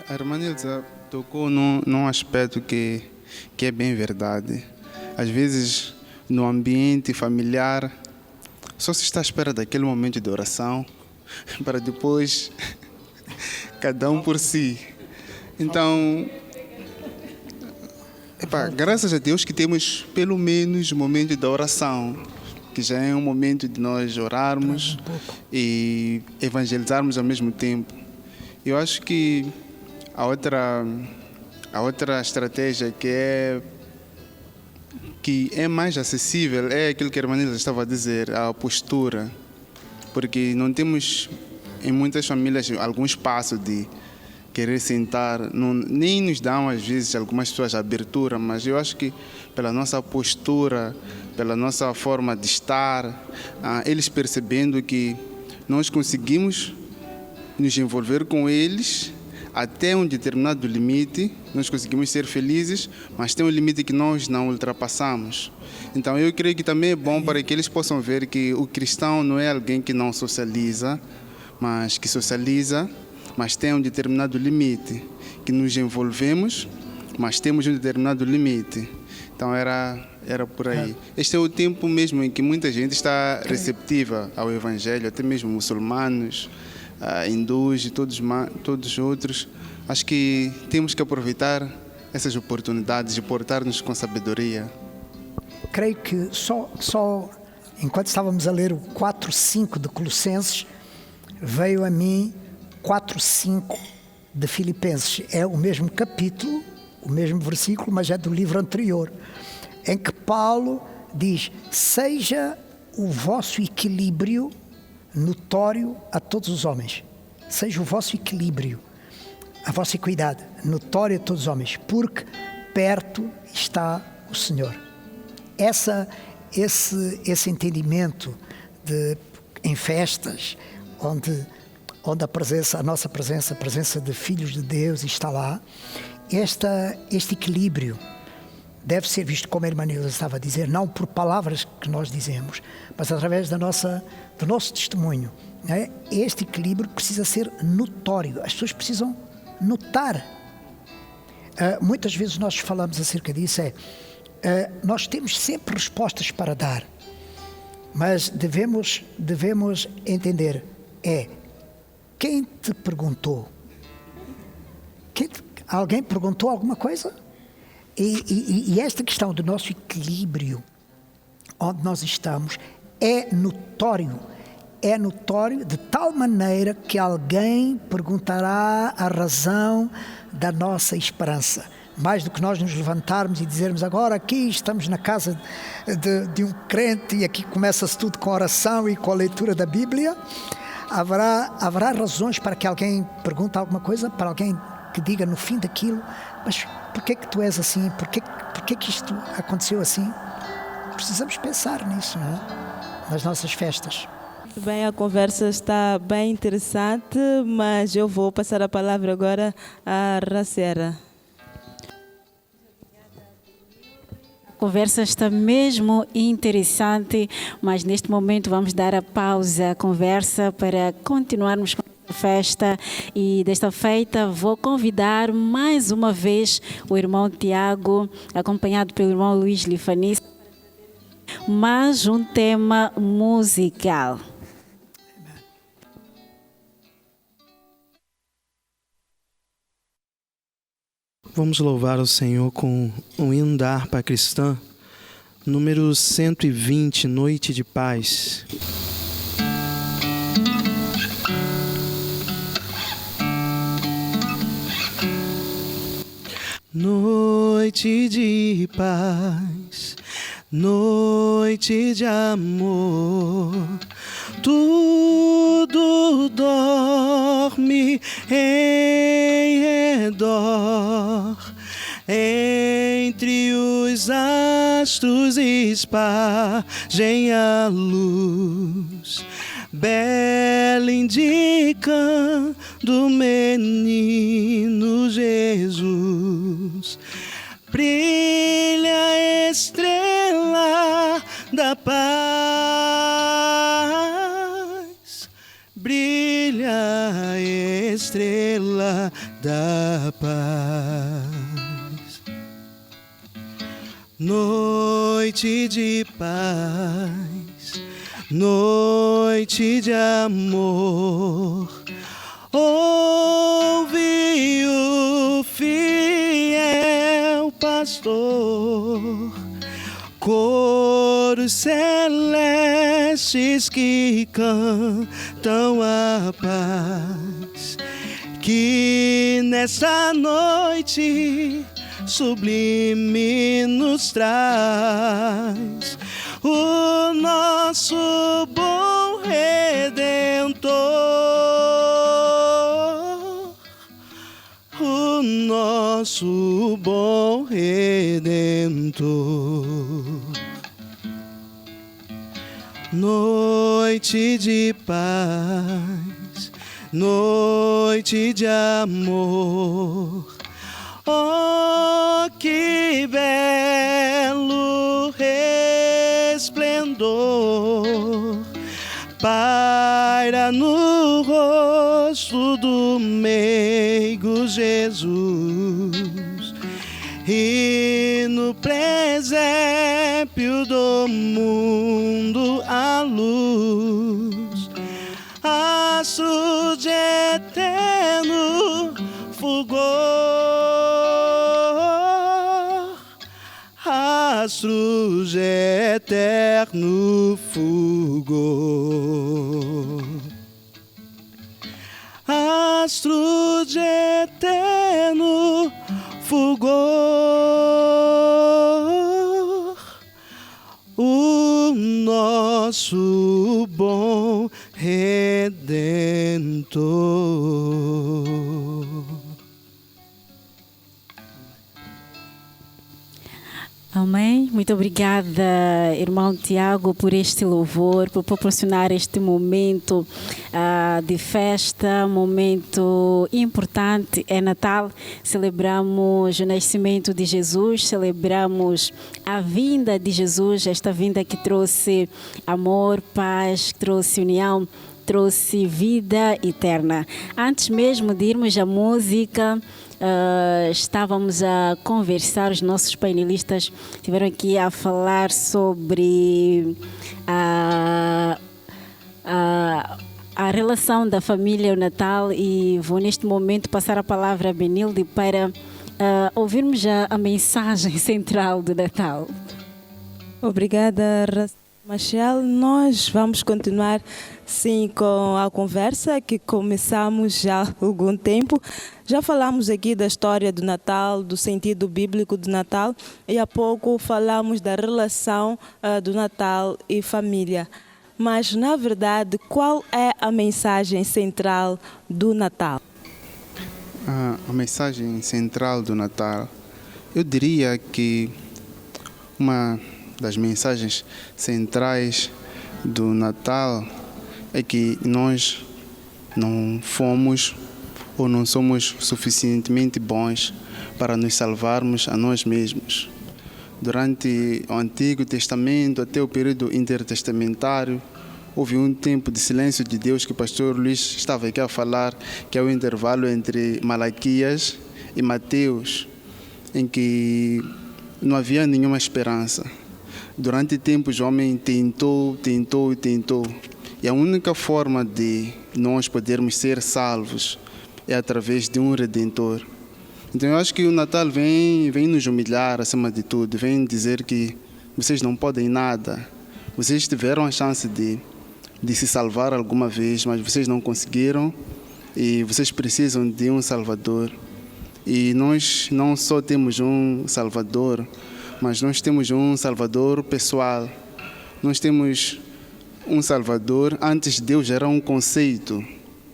A irmã Nilza tocou num aspecto que é bem verdade. Às vezes, no ambiente familiar, só se está à espera daquele momento de oração, para depois, cada um por si. Então, graças a Deus que temos pelo menos o momento da oração, que já é um momento de nós orarmos e evangelizarmos ao mesmo tempo. Eu acho que a outra estratégia que é mais acessível é aquilo que a irmã Nilza estava a dizer, a postura. Porque não temos, em muitas famílias, algum espaço de querer sentar. Nem nos dão, às vezes, algumas pessoas a abertura, mas eu acho que pela nossa postura, pela nossa forma de estar, eles percebendo que nós conseguimos nos envolver com eles até um determinado limite, nós conseguimos ser felizes, mas tem um limite que nós não ultrapassamos. Então eu creio que também é bom para que eles possam ver que o cristão não é alguém que não socializa, mas que socializa, mas tem um determinado limite, que nos envolvemos, mas temos um determinado limite. Então era por aí. Este é o tempo mesmo em que muita gente está receptiva ao Evangelho, até mesmo muçulmanos, hindus e todos os outros. Acho que temos que aproveitar essas oportunidades e portar-nos com sabedoria. Creio que só enquanto estávamos a ler o 4:5 de Colossenses, veio a mim 4:5 de Filipenses. É o mesmo capítulo, o mesmo versículo, mas é do livro anterior, em que Paulo diz: seja o vosso equilíbrio notório a todos os homens. Seja o vosso equilíbrio, a vossa equidade notória a todos os homens, porque perto está o Senhor. Esse entendimento em festas, onde a nossa presença, a presença de filhos de Deus está lá, este equilíbrio deve ser visto, como a irmã Nilza estava a dizer, não por palavras que nós dizemos, mas através do nosso testemunho. Né? Este equilíbrio precisa ser notório, as pessoas precisam notar. Muitas vezes nós falamos acerca disso, nós temos sempre respostas para dar, mas devemos entender, quem te perguntou? Alguém perguntou alguma coisa? E esta questão do nosso equilíbrio, onde nós estamos, é notório de tal maneira que alguém perguntará a razão da nossa esperança. Mais do que nós nos levantarmos e dizermos agora aqui estamos na casa de um crente e aqui começa-se tudo com oração e com a leitura da Bíblia, haverá razões para que alguém pergunte alguma coisa, para alguém que diga no fim daquilo, mas porquê que tu és assim? Porquê que isto aconteceu assim? Precisamos pensar nisso, não é? Nas nossas festas. Bem, a conversa está bem interessante, mas eu vou passar a palavra agora à Racera. A conversa está mesmo interessante, mas neste momento vamos dar a pausa à conversa para continuarmos com a festa. E desta feita vou convidar mais uma vez o irmão Tiago, acompanhado pelo irmão Luís Lifanice, mais um tema musical. Vamos louvar o Senhor com um hino da harpa cristã, número 120, Noite de Paz. Noite de paz, noite de amor, tudo dorme em redor, entre os astros espargem a luz, bela indicando do menino Jesus. Brilha a estrela da paz, brilha a estrela da paz. Noite de paz, noite de amor, ouve o fiel pastor, coros celestes que cantam a paz, que nesta noite sublime nos traz o nosso bom Redentor, o nosso bom Redentor. Noite de paz, noite de amor, oh, que belo resplendor paira no rosto do meigo Jesus, e no presépio do mundo a luz, astro de eterno fulgor, astros de eterno fulgor, astros de eterno fulgor, o nosso bom Redentor. Amém. Muito obrigada, irmão Tiago, por este louvor, por proporcionar este momento de festa, momento importante. É Natal, celebramos o nascimento de Jesus, celebramos a vinda de Jesus, esta vinda que trouxe amor, paz, que trouxe união, trouxe vida eterna. Antes mesmo de irmos à música, estávamos a conversar, os nossos painelistas estiveram aqui a falar sobre a relação da família e o Natal, e vou neste momento passar a palavra a Benilde para ouvirmos já a mensagem central do Natal. Obrigada, Machel. Nós vamos continuar sim com a conversa que começamos já há algum tempo. Já falamos aqui da história do Natal, do sentido bíblico do Natal e há pouco falamos da relação do Natal e família. Mas, na verdade, qual é a mensagem central do Natal? A mensagem central do Natal, eu diria que uma das mensagens centrais do Natal é que nós não fomos ou não somos suficientemente bons para nos salvarmos a nós mesmos. Durante o Antigo Testamento até o período intertestamentário, houve um tempo de silêncio de Deus que o pastor Luís estava aqui a falar, que é o intervalo entre Malaquias e Mateus, em que não havia nenhuma esperança. Durante tempos o homem tentou. E a única forma de nós podermos ser salvos é através de um Redentor. Então eu acho que o Natal vem nos humilhar acima de tudo, vem dizer que vocês não podem nada. Vocês tiveram a chance de se salvar alguma vez, mas vocês não conseguiram e vocês precisam de um Salvador. E nós não só temos um Salvador, mas nós temos um Salvador pessoal. Nós temos um Salvador. Antes Deus era um conceito,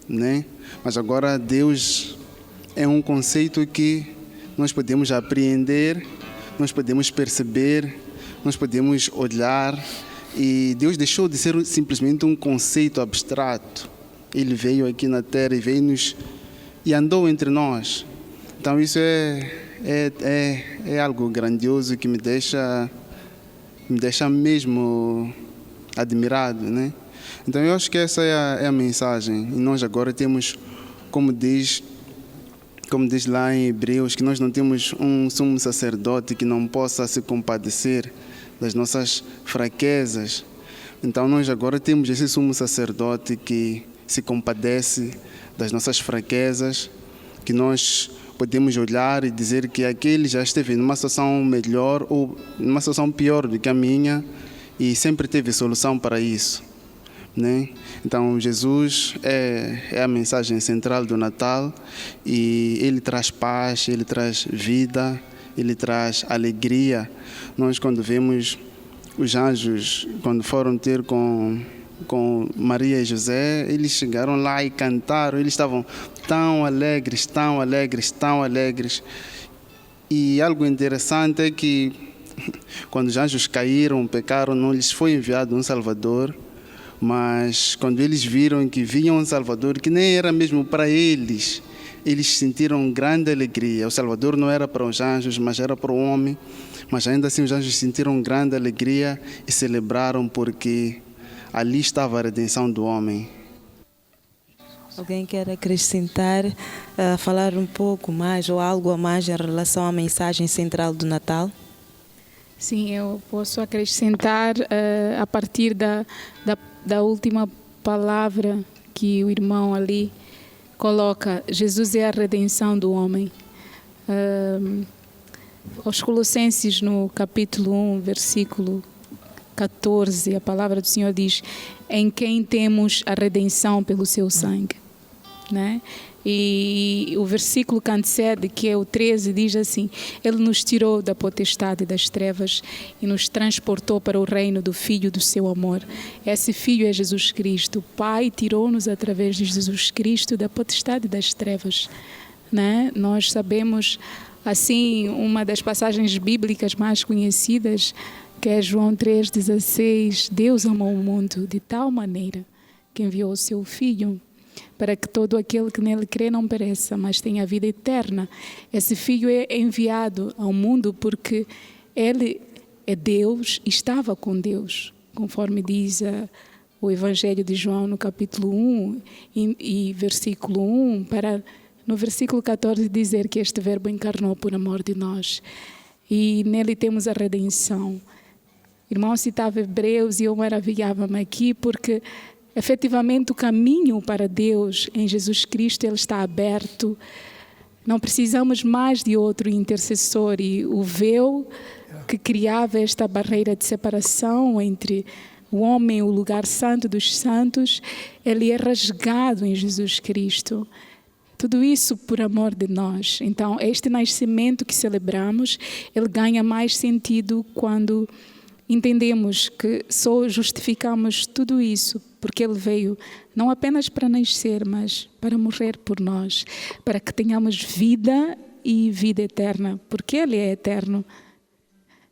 né? Mas agora Deus é um conceito que nós podemos apreender, nós podemos perceber, nós podemos olhar. E Deus deixou de ser simplesmente um conceito abstrato. Ele veio aqui na Terra e andou entre nós. Então isso é algo grandioso que me deixa mesmo admirado, né? Então eu acho que essa é a mensagem. E nós agora temos, como diz lá em Hebreus, que nós não temos um sumo sacerdote que não possa se compadecer das nossas fraquezas. Então nós agora temos esse sumo sacerdote que se compadece das nossas fraquezas, que nós podemos olhar e dizer que aquele já esteve numa situação melhor ou numa situação pior do que a minha e sempre teve solução para isso, né? Então Jesus é a mensagem central do Natal e ele traz paz, ele traz vida, ele traz alegria. Nós quando vemos os anjos, quando foram ter com Maria e José, eles chegaram lá e cantaram, eles estavam tão alegres. E algo interessante é que quando os anjos caíram, pecaram, não lhes foi enviado um Salvador, mas quando eles viram que vinha um Salvador que nem era mesmo para eles, eles sentiram grande alegria. O Salvador não era para os anjos, mas era para o homem, mas ainda assim os anjos sentiram grande alegria e celebraram porque ali estava a redenção do homem. Alguém quer acrescentar, falar um pouco mais ou algo a mais em relação à mensagem central do Natal? Sim, eu posso acrescentar a partir da última palavra que o irmão ali coloca. Jesus é a redenção do homem. Aos Colossenses, no capítulo 1, versículo 14, a palavra do Senhor diz: em quem temos a redenção pelo seu sangue, né? E o versículo que antecede, que é o 13, diz assim: ele nos tirou da potestade das trevas e nos transportou para o reino do Filho do seu amor. Esse Filho é Jesus Cristo. O Pai tirou-nos através de Jesus Cristo da potestade das trevas, né? Nós sabemos, assim, uma das passagens bíblicas mais conhecidas, que é João 3,16, Deus amou o mundo de tal maneira que enviou o seu Filho para que todo aquele que nele crê não pereça, mas tenha vida eterna. Esse Filho é enviado ao mundo porque ele é Deus e estava com Deus, conforme diz o Evangelho de João no capítulo 1 e versículo 1, para no versículo 14 dizer que este verbo encarnou por amor de nós. E nele temos a redenção. O irmão citava Hebreus e eu maravilhava-me aqui porque efetivamente o caminho para Deus em Jesus Cristo ele está aberto. Não precisamos mais de outro intercessor, e o véu que criava esta barreira de separação entre o homem e o lugar santo dos santos, ele é rasgado em Jesus Cristo. Tudo isso por amor de nós. Então, este nascimento que celebramos, ele ganha mais sentido quando entendemos que só justificamos tudo isso porque ele veio não apenas para nascer, mas para morrer por nós, para que tenhamos vida e vida eterna, porque ele é eterno.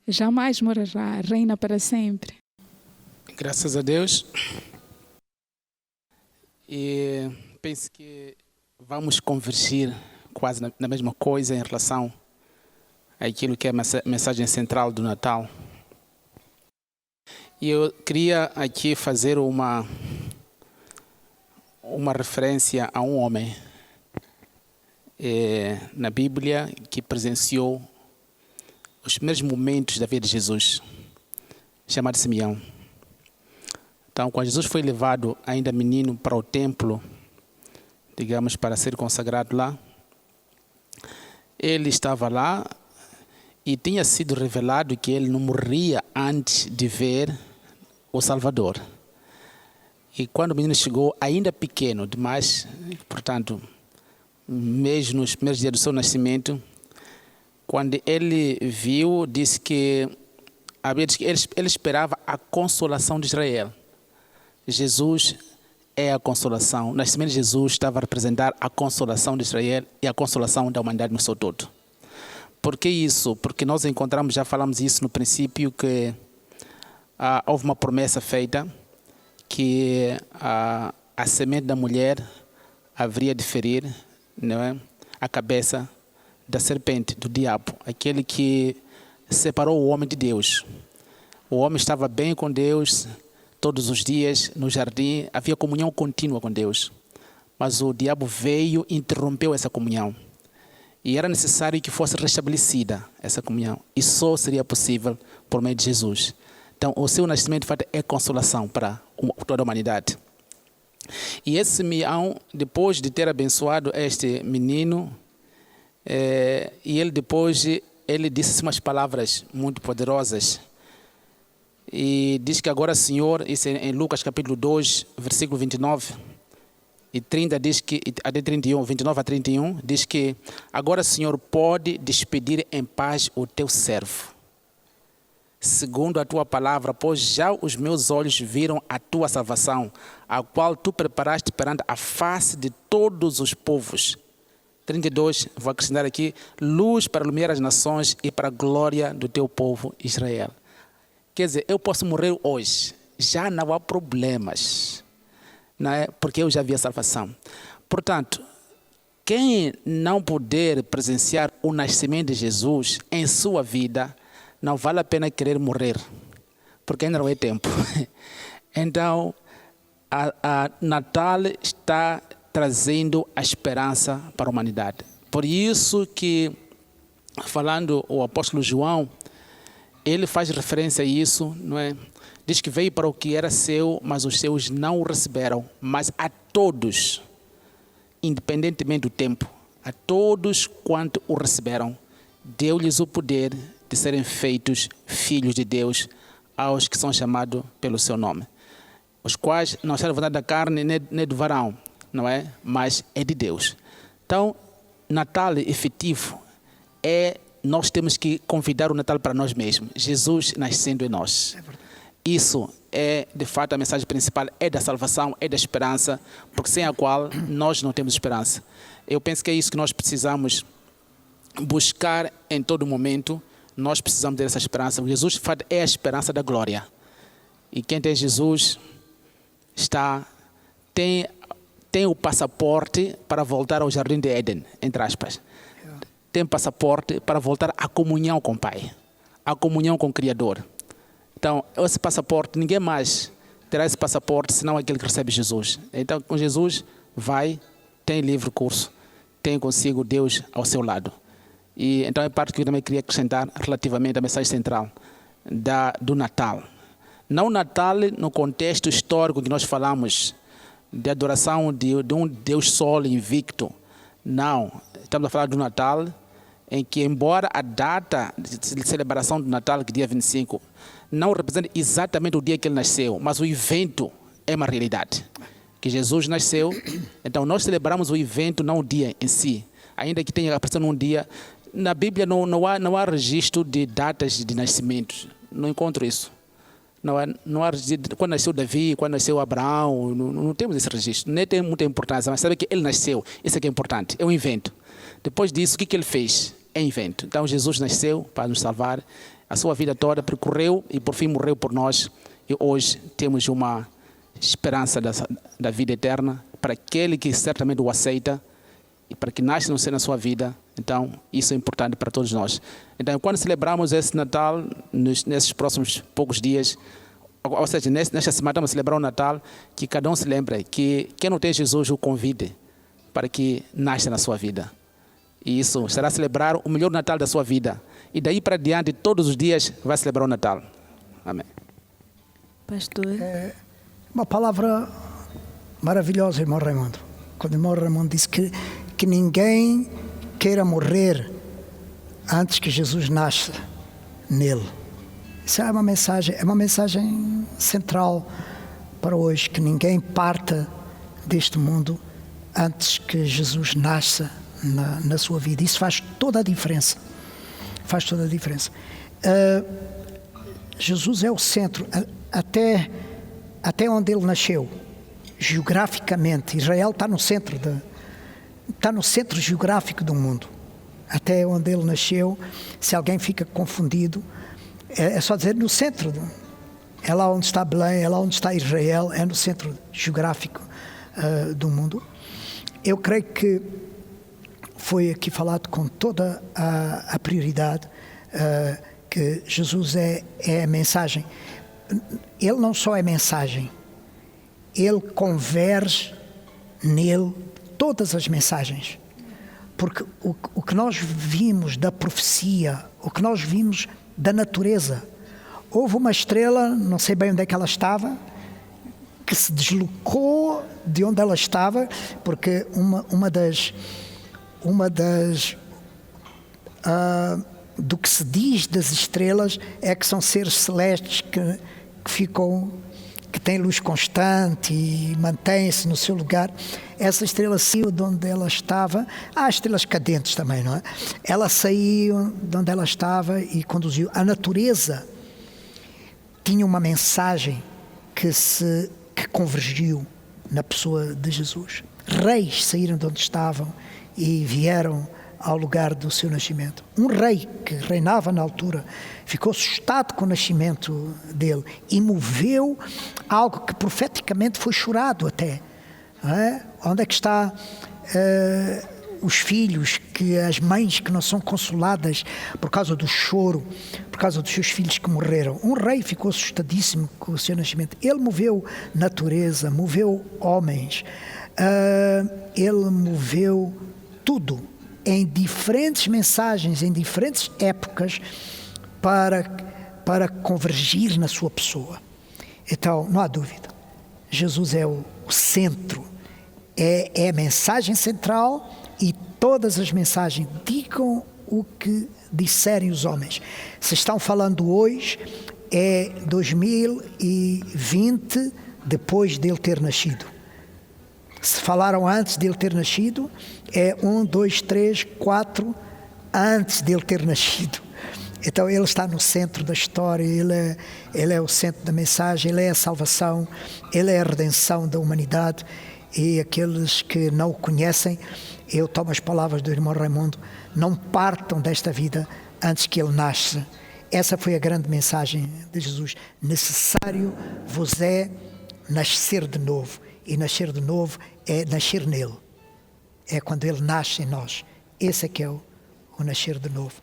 Jamais morrerá, reina para sempre. Graças a Deus. E penso que vamos convergir quase na mesma coisa em relação àquilo que é a mensagem central do Natal. E eu queria aqui fazer uma referência a um homem na Bíblia que presenciou os primeiros momentos da vida de Jesus, chamado Simeão. Então, quando Jesus foi levado ainda menino para o templo, digamos, para ser consagrado lá, ele estava lá e tinha sido revelado que ele não morria antes de ver o Salvador. E quando o menino chegou, ainda pequeno demais, portanto, mesmo nos primeiros dias do seu nascimento, quando ele viu, disse que ele esperava a consolação de Israel. Jesus é a consolação. O nascimento de Jesus estava a representar a consolação de Israel e a consolação da humanidade no seu todo. Por que isso? Porque nós encontramos, já falamos isso no princípio, que houve uma promessa feita que a semente da mulher haveria de ferir, não é, a cabeça da serpente, do diabo, aquele que separou o homem de Deus. O homem estava bem com Deus todos os dias no jardim, havia comunhão contínua com Deus, mas o diabo veio e interrompeu essa comunhão. E era necessário que fosse restabelecida essa comunhão. E só seria possível por meio de Jesus. Então, o seu nascimento, de fato, é consolação para toda a humanidade. E esse Simeão, depois de ter abençoado este menino, e ele depois, ele disse umas palavras muito poderosas. E diz que agora, Senhor, isso é em Lucas capítulo 2, versículo 29, e 30 diz que, até 31, 29 a 31, diz que agora, Senhor, pode despedir em paz o teu servo, segundo a tua palavra, pois já os meus olhos viram a tua salvação, a qual tu preparaste perante a face de todos os povos. 32, vou acrescentar aqui, luz para iluminar as nações e para a glória do teu povo Israel. Quer dizer, eu posso morrer hoje, já não há problemas, não é? Porque eu já vi a salvação. Portanto, quem não puder presenciar o nascimento de Jesus em sua vida, não vale a pena querer morrer, porque ainda não é tempo. Então, a Natal está trazendo a esperança para a humanidade. Por isso que, falando o apóstolo João, ele faz referência a isso, não é? Diz que veio para o que era seu, mas os seus não o receberam. Mas a todos, independentemente do tempo, a todos quanto o receberam, deu-lhes o poder de serem feitos filhos de Deus, aos que são chamados pelo seu nome, os quais não são da vontade da carne nem do varão, não é? Mas é de Deus. Então, Natal efetivo nós temos que convidar o Natal para nós mesmos. Jesus nascendo em nós. Isso é, de fato, a mensagem principal, é da salvação, é da esperança, porque sem a qual nós não temos esperança. Eu penso que é isso que nós precisamos buscar em todo momento. Nós precisamos dessa esperança. Jesus, de fato, é a esperança da glória. E quem tem Jesus tem o passaporte para voltar ao jardim de Éden, entre aspas. Tem passaporte para voltar à comunhão com o Pai, à comunhão com o Criador. Então, esse passaporte, ninguém mais terá esse passaporte senão aquele que recebe Jesus. Então, com Jesus, tem livre curso, tem consigo Deus ao seu lado. E então é parte que eu também queria acrescentar relativamente à mensagem central do Natal. Não o Natal no contexto histórico que nós falamos, de adoração de um Deus Sol invicto, Não, estamos a falar do Natal, em que, embora a data de celebração do Natal, que é dia 25, não representa exatamente o dia que ele nasceu, mas o evento é uma realidade. Que Jesus nasceu, então nós celebramos o evento, não o dia em si. Ainda que tenha aparecido um dia, na Bíblia não há registro de datas de nascimento, não encontro isso. Não há registro, quando nasceu Davi, quando nasceu Abraão, não temos esse registro. Nem tem muita importância, mas sabe que ele nasceu, isso é que é importante, é um evento. Depois disso, o que ele fez? É evento. Então Jesus nasceu para nos salvar, a sua vida toda percorreu e por fim morreu por nós. E hoje temos uma esperança da vida eterna para aquele que certamente o aceita e para que nasce no ser na sua vida. Então isso é importante para todos nós. Então quando celebramos esse Natal, nesses próximos poucos dias, ou seja, nesta semana vamos celebrar o Natal, que cada um se lembre que quem não tem Jesus o convide para que nasça na sua vida. E isso será celebrar o melhor Natal da sua vida. E daí para diante, todos os dias, vai celebrar o Natal. Amém. Pastor. Uma palavra maravilhosa, irmão Raimundo. Quando o irmão Raimundo disse que ninguém queira morrer antes que Jesus nasça nele. Isso é uma mensagem central para hoje, que ninguém parta deste mundo antes que Jesus nasça na sua vida. Isso faz toda a diferença. Faz toda a diferença. Jesus é o centro, até onde ele nasceu, geograficamente. Israel está no centro geográfico do mundo. Até onde ele nasceu, se alguém fica confundido, é só dizer no centro. É lá onde está Belém, é lá onde está Israel, é no centro geográfico do mundo. Eu creio que foi aqui falado com toda a prioridade, que Jesus é a mensagem. Ele não só é mensagem, ele converge nele todas as mensagens. Porque o que nós vimos da profecia, o que nós vimos da natureza, houve uma estrela, não sei bem onde é que ela estava, que se deslocou de onde ela estava, porque do que se diz das estrelas é que são seres celestes que têm luz constante e mantêm-se no seu lugar. Essa estrela saiu de onde ela estava. Há estrelas cadentes também, não é? Ela saiu de onde ela estava e conduziu. A natureza tinha uma mensagem que convergiu na pessoa de Jesus. Reis saíram de onde estavam e vieram ao lugar do seu nascimento. Um rei que reinava na altura ficou assustado com o nascimento dele e moveu algo que profeticamente foi chorado até. Não é? Onde é que está os filhos, as mães que não são consoladas por causa do choro, por causa dos seus filhos que morreram? Um rei ficou assustadíssimo com o seu nascimento. Ele moveu natureza, moveu homens, ele moveu tudo em diferentes mensagens, em diferentes épocas, para convergir na sua pessoa. Então, não há dúvida, Jesus é o centro, é a mensagem central, e todas as mensagens digam o que disserem os homens. Se estão falando hoje, é 2020, depois dele ter nascido. Se falaram antes dele ter nascido, é 1, 2, 3, 4 antes dele ter nascido. Então ele está no centro da história, ele é o centro da mensagem, ele é a salvação, ele é a redenção da humanidade. E aqueles que não o conhecem, eu tomo as palavras do irmão Raimundo, não partam desta vida antes que ele nasça. Essa foi a grande mensagem de Jesus. Necessário vos é nascer de novo. E nascer de novo é nascer nele. É quando ele nasce em nós. Esse é que é o nascer de novo.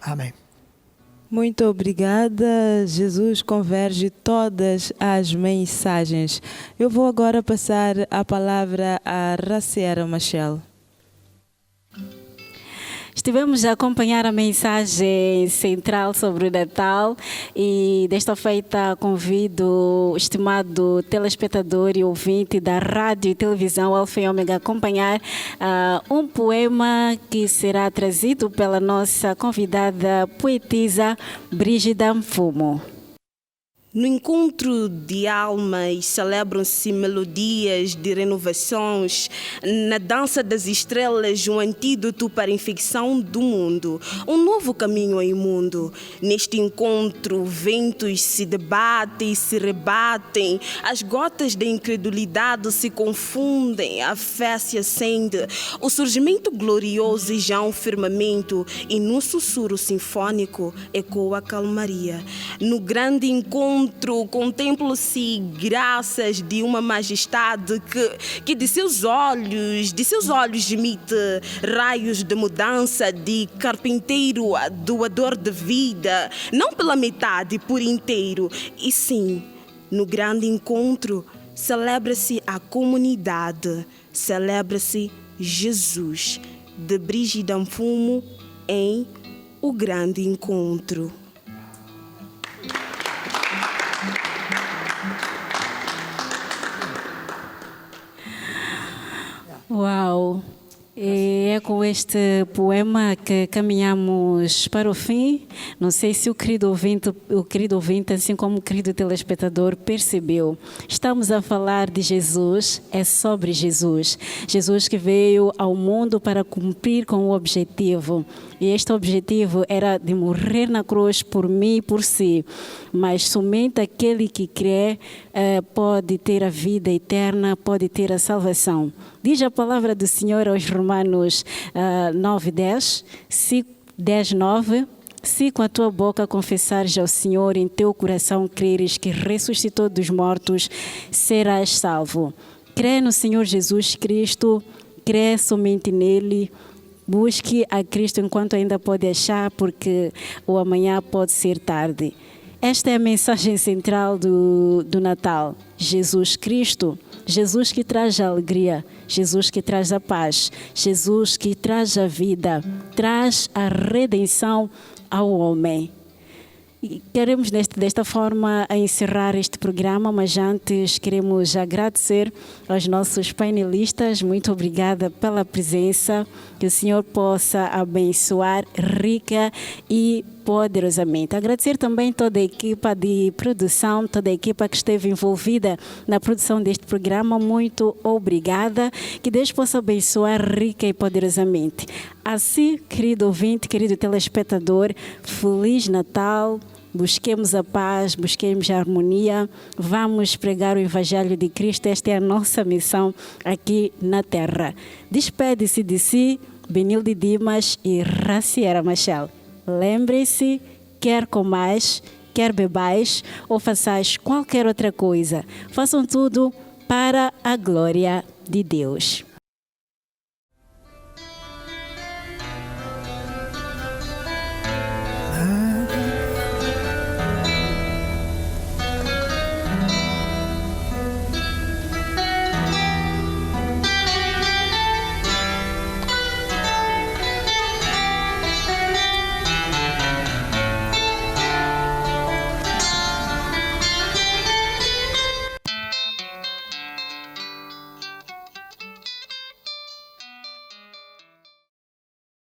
Amém. Muito obrigada. Jesus converge todas as mensagens. Eu vou agora passar a palavra a Raciera Machel. Estivemos a acompanhar a mensagem central sobre o Natal e desta feita convido o estimado telespectador e ouvinte da rádio e televisão Alfa e Ômega a acompanhar um poema que será trazido pela nossa convidada poetisa Brígida Mfumo. No encontro de almas celebram-se melodias de renovações. Na dança das estrelas, um antídoto para a infecção do mundo. Um novo caminho ao imundo. Neste encontro, ventos se debatem e se rebatem. As gotas da incredulidade se confundem. A fé se acende. O surgimento glorioso e já um firmamento. E no sussurro sinfônico ecoa a calmaria. No grande encontro, contemplam-se graças de uma majestade que de seus olhos emite raios de mudança, de carpinteiro a doador de vida, não pela metade, por inteiro. E sim, no grande encontro, celebra-se a comunidade, celebra-se Jesus, de Brígida Mfumo em O Grande Encontro. Uau! E é com este poema que caminhamos para o fim. Não sei se o querido ouvinte, assim como o querido telespectador, percebeu. Estamos a falar de Jesus, é sobre Jesus. Jesus que veio ao mundo para cumprir com o objetivo. E este objetivo era de morrer na cruz por mim e por si. Mas somente aquele que crê pode ter a vida eterna, pode ter a salvação. Diz a palavra do Senhor aos Romanos 9:10, 10:9. Se com a tua boca confessares ao Senhor, em teu coração creres que ressuscitou dos mortos, serás salvo. Crê no Senhor Jesus Cristo, crê somente nele. Busque a Cristo enquanto ainda pode achar, porque o amanhã pode ser tarde. Esta é a mensagem central do Natal. Jesus Cristo, Jesus que traz a alegria, Jesus que traz a paz, Jesus que traz a vida, traz a redenção ao homem. E queremos desta forma encerrar este programa, mas antes queremos agradecer aos nossos painelistas. Muito obrigada pela presença. Que o Senhor possa abençoar rica e poderosamente. Agradecer também toda a equipa de produção, toda a equipa que esteve envolvida na produção deste programa. Muito obrigada. Que Deus possa abençoar rica e poderosamente. Assim, querido ouvinte, querido telespectador, Feliz Natal. Busquemos a paz, busquemos a harmonia. Vamos pregar o Evangelho de Cristo. Esta é a nossa missão aqui na Terra. Despede-se de si, Benilde Dimas e Raciera Machel. Lembre-se, quer comais, quer bebais ou façais qualquer outra coisa, façam tudo para a glória de Deus.